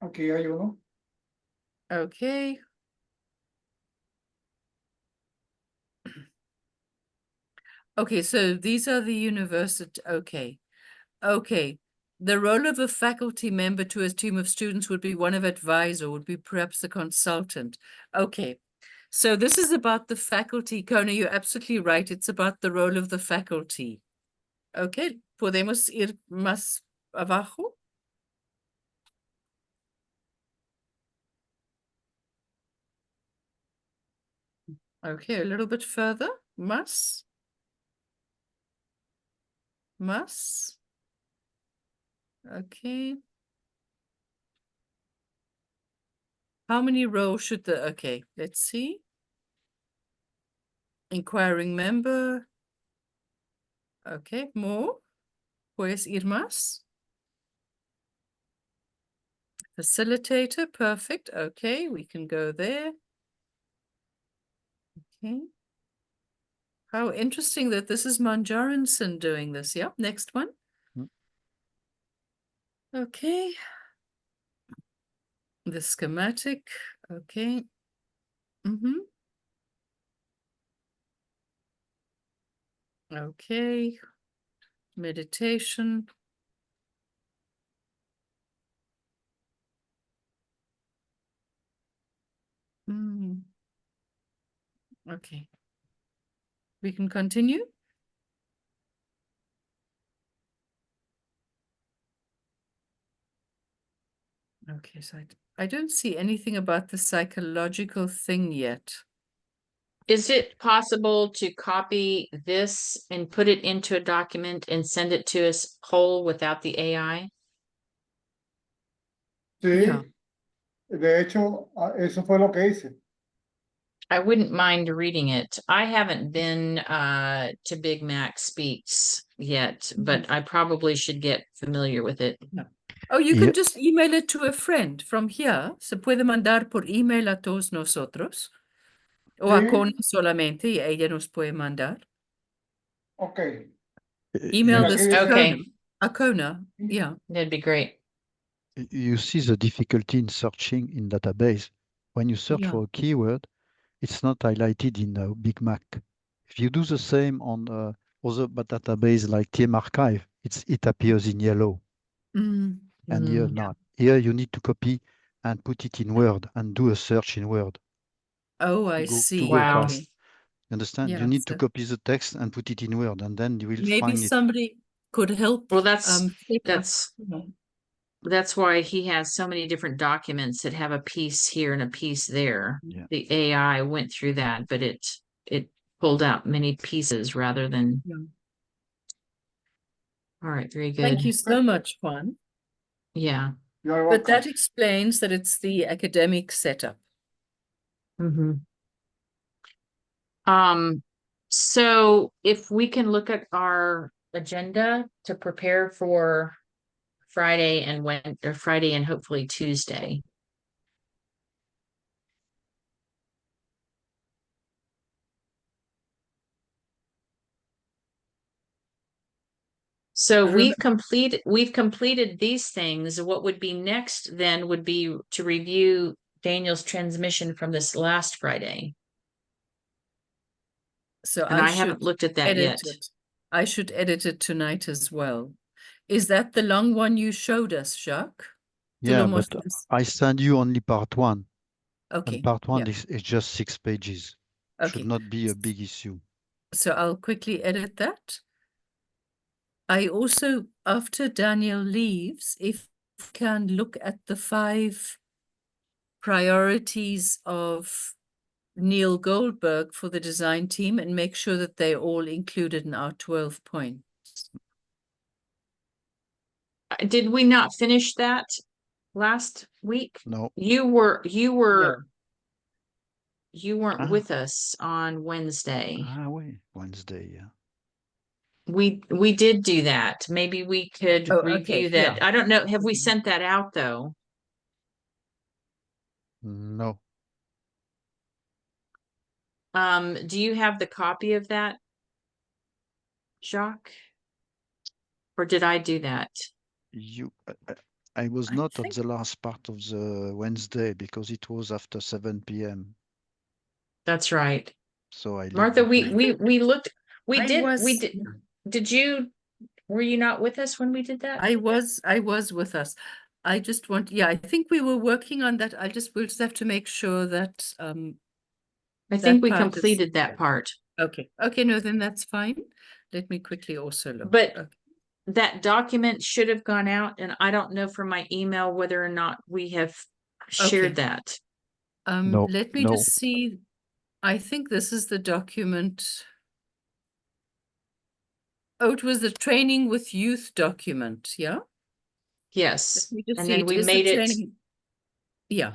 Aquí hay uno. Okay. Okay, so these are the university. Okay. Okay. The role of a faculty member to a team of students would be one of advisor, would be perhaps the consultant. Okay. So this is about the faculty. Kona, you're absolutely right. It's about the role of the faculty. Okay. Podemos ir más abajo? Okay, a little bit further. Más. Más. Okay. How many rows should okay, let's see. Inquiring member. Okay, more. Puedes ir más. Facilitator, perfect. Okay, we can go there. Okay. How interesting that this is Manjarinson doing this. Yep, next one. Mm. Okay. The schematic. Okay. Okay. Meditation. Okay. We can continue. Okay, so I don't see anything about the psychological thing yet. Is it possible to copy this and put it into a document and send it to us whole without the AI? Sí, Yeah. de hecho, eso fue lo que hice. I wouldn't mind reading it. I haven't been to Big Mac Speaks yet, but I probably should get familiar with it. Oh, you Yeah. can just email it to a friend from here. Se puede mandar por email a todos nosotros. O a Sí. Kona solamente y ella nos puede mandar. Ok. Email Yeah. this to Okay. Kona. A Kona, yeah. That'd be great. You see the difficulty in searching in database. When you search Yeah. for a keyword, it's not highlighted in a Big Mac. If you do the same on other database like TM Archive, it appears in yellow. Mm. And here not. Here you need to copy and put it in Word and do a search in Word. Oh, I To go see. Wow. fast. Okay. Understand? Yeah, You need to so copy the text and put it in Word, and then you will maybe find it. somebody could help. Well, that's set up, that's you know. that's why he has so many different documents that have a piece here and a piece there. Yeah. The AI went through that, but it pulled out many pieces rather than. Yeah. All right, very good. Thank you so much, Juan. Yeah. You're But welcome. that explains that it's the academic setup. So if we can look at our agenda to prepare for Friday and hopefully Tuesday. So we've completed these things. What would be next then would be to review Daniel's transmission from this last Friday. So And I haven't looked at that yet. I should edit it tonight as well. Is that the long one you showed us, Jacques? Yeah, but I send you only part one. Okay. And part one yeah. is just 6 pages. Okay. Should not be a big issue. So I'll quickly edit that. I also, after Daniel leaves, if we can look at the 5 priorities of Neil Goldberg for the design team and make sure that they're all included in our 12 points. Did we not finish that last week? No. You weren't Ah. with us on Wednesday. Oui, Wednesday, yeah. We did do that. Maybe we could review that. Yeah. I don't know. Have we sent that out though? No. Do you have the copy of that, Jacques? Or did I do that? I was not at the last part of the Wednesday because it was after 7 p.m. That's right. So I Martha, we looked, were you not with us when we did that? I was with us. I just want, I think we were working on that. We'll just have to make sure that I think we completed that part. Okay. Okay, no, then that's fine. Let me quickly also look. But that document should have gone out, and I don't know from my email whether or not we have shared that. No, let me just see. I think this is the document. Oh, it was the training with youth document, yeah? Yes. And then we made it. Yeah.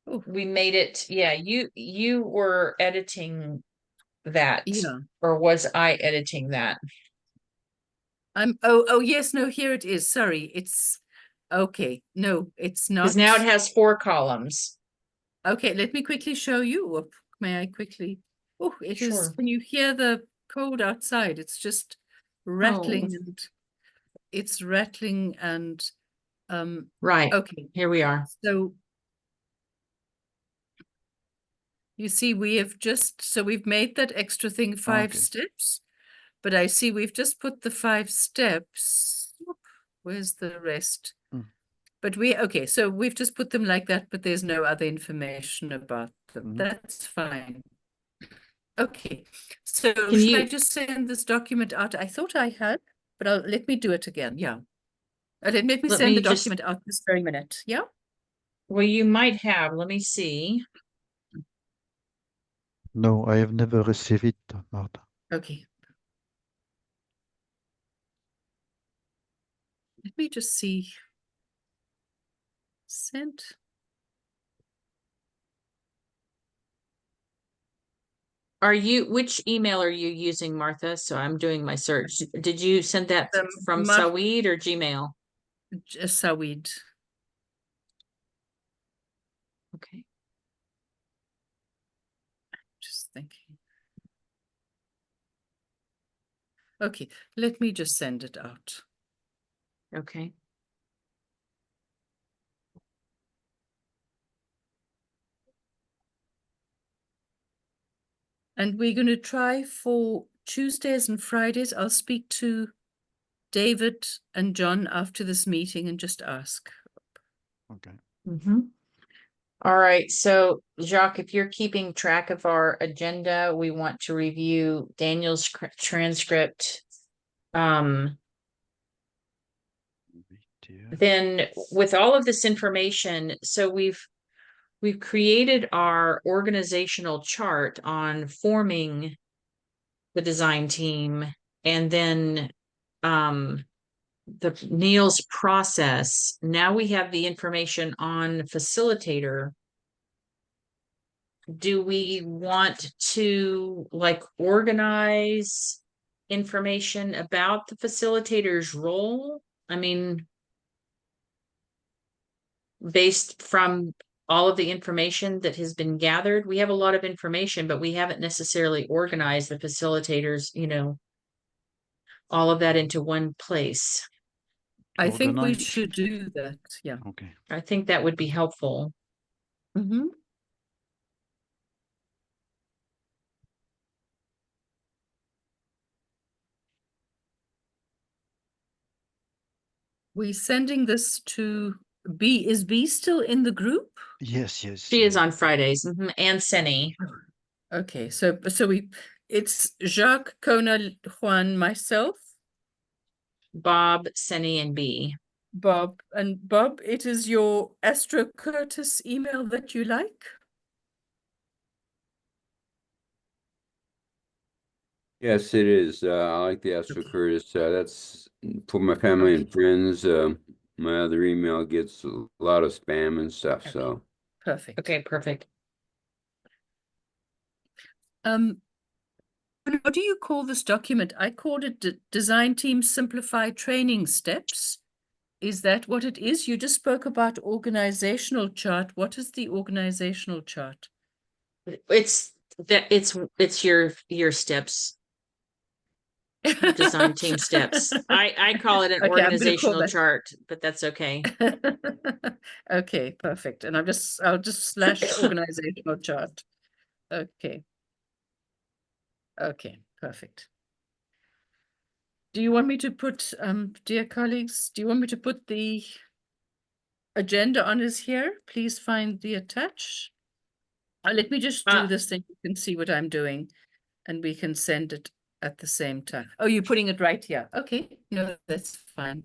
Oh. We made it. Yeah, you were editing that. Yeah. Or was I editing that? Oh yes, no, here it is. Sorry, it's okay. No, it's not. Because now it has 4 columns. Okay, let me quickly show you. May I quickly? Oh, it is. Can you hear the cold outside? It's just rattling and it's rattling and right. Okay, here we are. So you see, we've made that extra thing 5 steps, but I see we've just put the 5 steps. Where's the rest? But so we've just put them like that, but there's no other information about them. That's fine. Okay, so should I just send this document out? I thought I had, but let me do it again. Yeah. Let me Let send me the just- document out this very minute. Yeah. Well, you might have. Let me see. No, I have never received it, Martha. Okay. Let me just see. Sent. Which email are you using, Martha? So I'm doing my search. Did you send that from Mar- Saweed or Gmail? Saweed. Okay. Just thinking. Okay, let me just send it out. Okay. And we're going to try for Tuesdays and Fridays. I'll speak to David and John after this meeting and just ask. Okay. Mm-hmm. All right. So, Jacques, if you're keeping track of our agenda, we want to review Daniel's transcript. Then with all of this information, so we've created our organizational chart on forming the design team, and then the Neil's process. Now we have the information on facilitator. Do we want to like organize information about the facilitator's role? I mean, based from all of the information that has been gathered, we have a lot of information, but we haven't necessarily organized the facilitators, all of that into one place. I think we Organize. should do that. Yeah. Okay. I think that would be helpful. Mm-hmm. We're sending this to B. Is B still in the group? Yes, yes. She is on Fridays, and Senny. Okay, so it's Jacques, Kona, Juan, myself, Bob, Senny, and B. Bob. And Bob, it is your Astro Curtis email that you like? Yes, it is. I like the Astro Curtis. That's for my family and friends. My other email gets a lot of spam and stuff. So Perfect. Okay, perfect. What do you call this document? I called it Design Team Simplify Training Steps. Is that what it is? You just spoke about organizational chart. What is the organizational chart? It's your steps, design team steps. I call it an Okay, I'm gonna call organizational that- chart, but that's okay. Okay, perfect. And I'll just slash organizational chart. Okay. Okay, perfect. Do you want me to put, dear colleagues, do you want me to put the agenda on us here? Please find the attach. Let me just do this, then you can see what I'm doing, and we can send it at the same time. Oh, you're putting it right here. Okay, no, that's fine.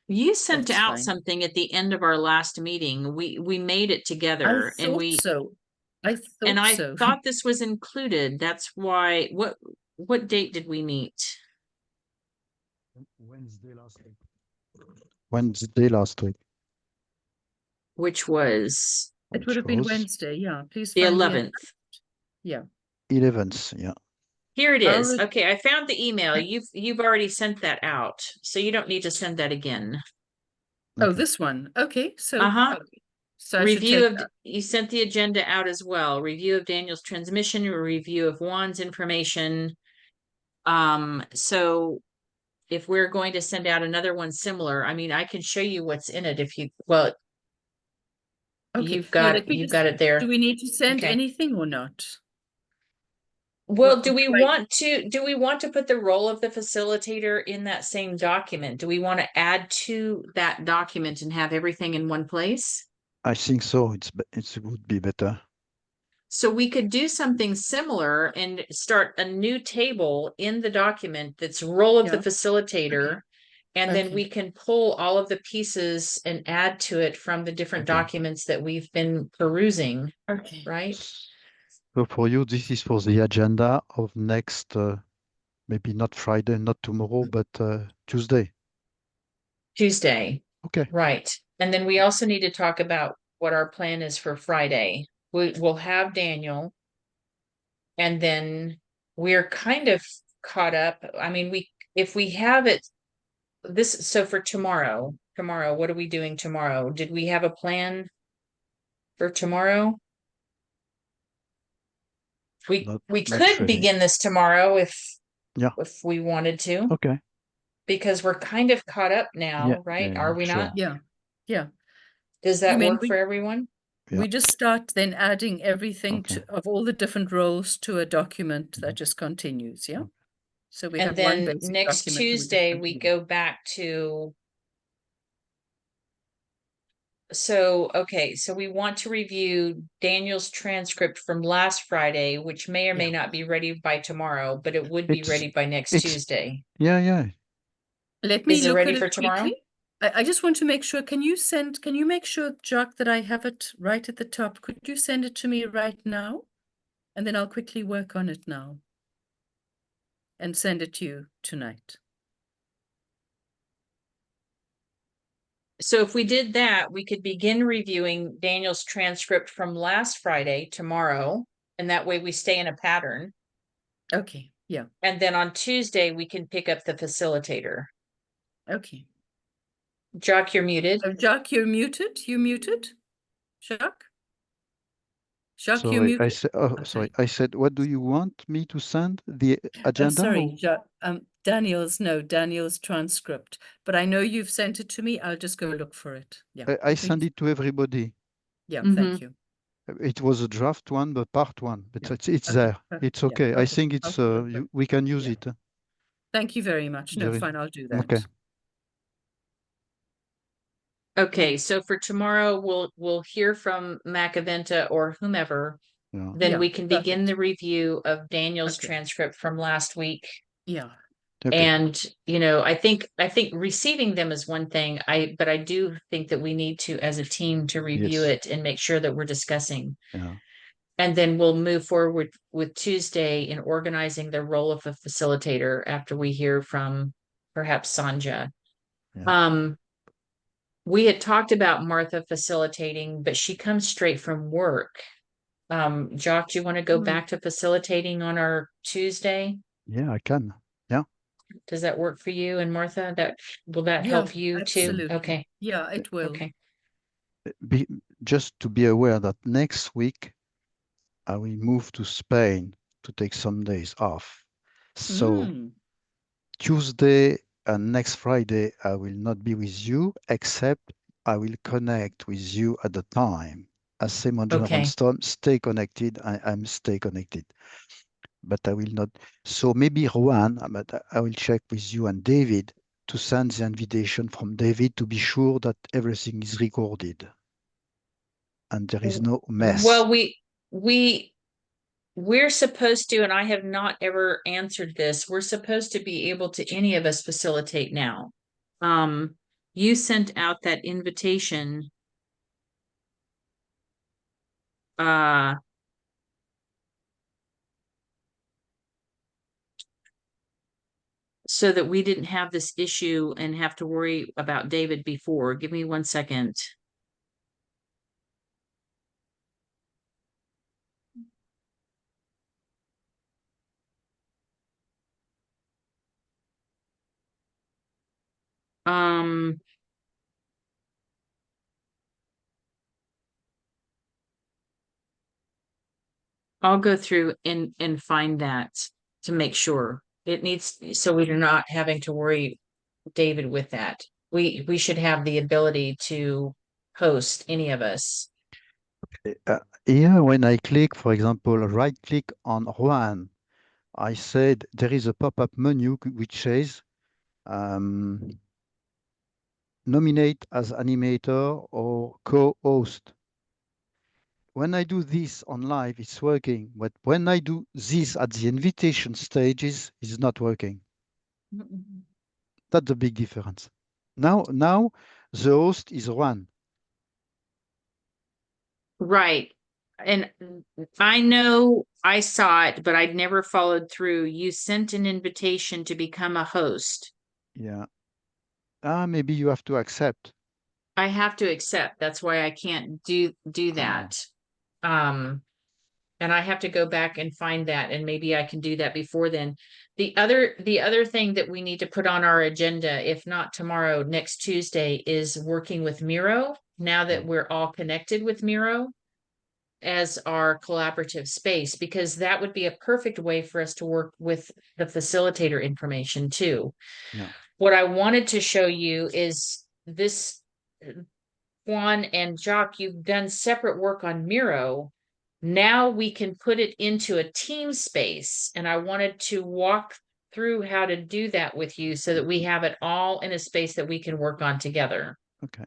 You sent That's out fine. something at the end of our last meeting. We made it together, and we so. I thought and I so. thought this was included. That's why. What date did we meet? Wednesday last week. Wednesday last week. Which was It would have been Wednesday, yeah. Please the find 11th. Yeah. 11th, yeah. Here it I'll is. re- Okay, I found the email. You've already sent that out, so you don't need to send that again. Oh, Okay. this one. Okay, so okay. So I should Review take of that. you sent the agenda out as well. Review of Daniel's transmission, a review of Juan's information. So if we're going to send out another one similar, I mean, I can show you what's in it if you Okay. you've No, got let me got it there. Do we need to send Okay. anything or not? Well, What- do we want to put the role of the facilitator in that same document? Do we want to add to that document and have everything in one place? I think so. It would be better. So we could do something similar and start a new table in the document that's role of the Yeah. facilitator. And then Okay. we can pull all of the pieces and add to it from the different Okay. documents that we've been perusing, Okay. right? So for you, this is for the agenda of next, maybe not Friday, not tomorrow, but Tuesday. Tuesday. Okay. Right. And then we also need to talk about what our plan is for Friday. We'll have Daniel. And then we're kind of caught up. I mean, if we have it so for tomorrow, what are we doing tomorrow? Did we have a plan for tomorrow? We Not could really. begin this tomorrow if Yeah. we wanted to, Okay. because we're kind of caught up now, Yeah, right? yeah, Are we sure. not? Yeah. Yeah. Does You that mean work for everyone? Yeah. We just start then adding everything Okay. of all the different roles to a document Mhm. that just continues. Yeah. Okay. So we And have one then basic next document. and Tuesday, just we continue. go back to. So, okay, so we want to review Daniel's transcript from last Friday, which may or may Yeah. not be ready by tomorrow, but it would be It's- ready by next it's- Tuesday. Yeah. Let me Is it look ready at for it tomorrow? quickly. I just want to make sure, can you make sure, Jacques, that I have it right at the top? Could you send it to me right now? And then I'll quickly work on it now and send it to you tonight. So if we did that, we could begin reviewing Daniel's transcript from last Friday tomorrow, and that way we stay in a pattern. Okay. Yeah. And then on Tuesday, we can pick up the facilitator. Okay. Jock, you're muted. Jacques, you're muted. You muted? Jacques? Jacques, you Sorry, muted? I said. Oh, Okay. sorry. I said. What do you want me to send? The agenda? Sorry, or- Jacques. Daniel's transcript. But I know you've sent it to me. I'll just go look for it. Yeah. I let me- send it to everybody. Yeah. Mhm. Thank you. It was a draft one, but part one. But Yeah. it's Okay, there. perfect. It's Yeah, okay. I okay. think it's I'll look for it. we can use Yeah. it. Thank you very much. No, There is- fine. I'll do that. Okay. Okay, so for tomorrow, we'll hear from Macaventa or whomever. Yeah. Then Yeah, we can begin perfect. the review of Daniel's Okay. transcript from last week. Yeah. Okay. And, I think receiving them is one thing, but I do think that we need to, as a team, to review Yes. it and make sure that we're discussing. Yeah. And then we'll move forward with Tuesday in organizing the role of a facilitator after we hear from perhaps Sanja. Yeah. We had talked about Martha facilitating, but she comes straight from work. Jock, do you want to go back to facilitating on our Tuesday? Yeah, I can. Yeah. Does that work for you and Martha? Will that Yeah, help you too? absolutely. Okay. Yeah, it will. Okay. Just to be aware that next week I will move to Spain to take some days off. So Tuesday and next Friday, I will not be with you, except I will connect with you at the time. As Simon Okay. Storm, stay connected. I'm stay connected. But I will not. So maybe Juan, but I will check with you and David to send the invitation from David to be sure that everything is recorded and there is no mess. Well, we're supposed to, and I have not ever answered this, we're supposed to be able to, any of us, facilitate now. You sent out that invitation. So that we didn't have this issue and have to worry about David before. Give me 1 second. I'll go through and find that to make sure. It needs, so we're not having to worry David with that. We should have the ability to host, any of us. Here, when I click, for example, right click on Juan, I said there is a pop-up menu which says nominate as animator or co-host. When I do this on live, it's working. But when I do this at the invitation stages, it's not working. That's the big difference. Now the host is Juan. Right. And I know I saw it, but I'd never followed through. You sent an invitation to become a host. Yeah. Maybe you have to accept. I have to accept. That's why I can't do that. And I have to go back and find that, and maybe I can do that before then. The other thing that we need to put on our agenda, if not tomorrow, next Tuesday, is working with Miro. Now that we're all connected with Miro as our collaborative space, because that would be a perfect way for us to work with the facilitator information too. Yeah. What I wanted to show you is this. Juan and Jacques, you've done separate work on Miro. Now we can put it into a team space. And I wanted to walk through how to do that with you so that we have it all in a space that we can work on together. Okay.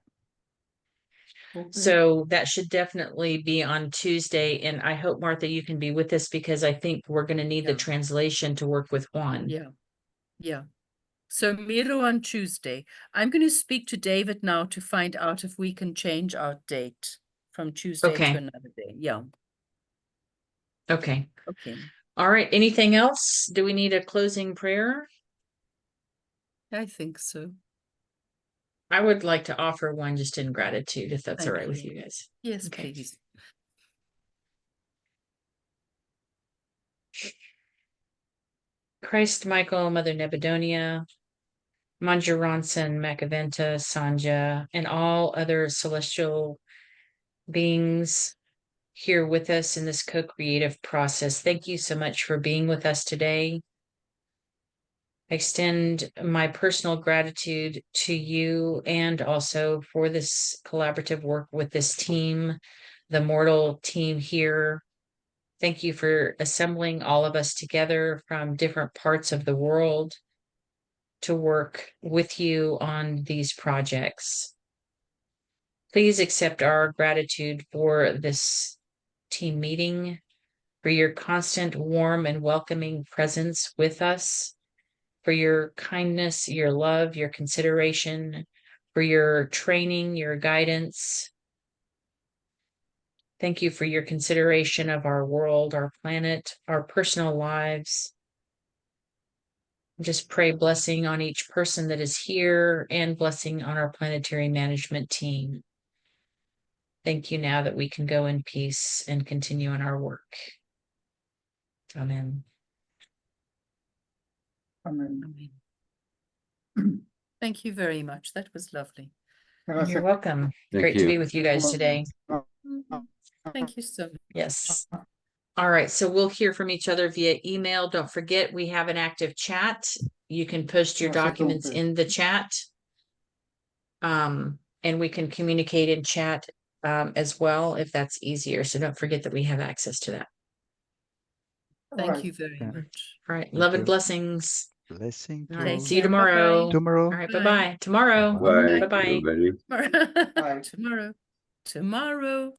So that should definitely be on Tuesday. And I hope, Martha, you can be with us, because I think we're going to need the translation to work with Juan. Yeah. Yeah. So Miro on Tuesday. I'm going to speak to David now to find out if we can change our date from Tuesday Okay. to another day. Yeah. Okay. Okay. All right. Anything else? Do we need a closing prayer? I think so. I would like to offer one just in gratitude, if that's all Thank right with you. you guys. Yes, Okay. please. Christ, Michael, Mother Nebudonia, Manjur Ronson, Macaventa, Sanja, and all other celestial beings here with us in this co-creative process. Thank you so much for being with us today. I extend my personal gratitude to you, and also for this collaborative work with this team, the Mortal team here. Thank you for assembling all of us together from different parts of the world to work with you on these projects. Please accept our gratitude for this team meeting, for your constant warm and welcoming presence with us, for your kindness, your love, your consideration, for your training, your guidance. Thank you for your consideration of our world, our planet, our personal lives. Just pray blessing on each person that is here and blessing on our planetary management team. Thank you now that we can go in peace and continue on our work. Amen. Amen. Amen. Thank you very much. That was lovely. You're Gracias. welcome. Thank Great to you. be with you guys today. Thank you so much. Yes. All right. So we'll hear from each other via email. Don't forget, we have an active chat. You can post your No se documents preocupe. in the chat. And we can communicate in chat as well, if that's easier. So don't forget that we have access to that. Thank Alright. you very Yeah. much. All right. Thank Love and you. blessings. Blessing All to right. all. See you Care. Bye-bye. tomorrow. Tomorrow. All right. Bye. Bye-bye. Tomorrow. Bye-bye. Bye, Bye-bye. everybody. Tomorrow. Bye. Tomorrow. Tomorrow.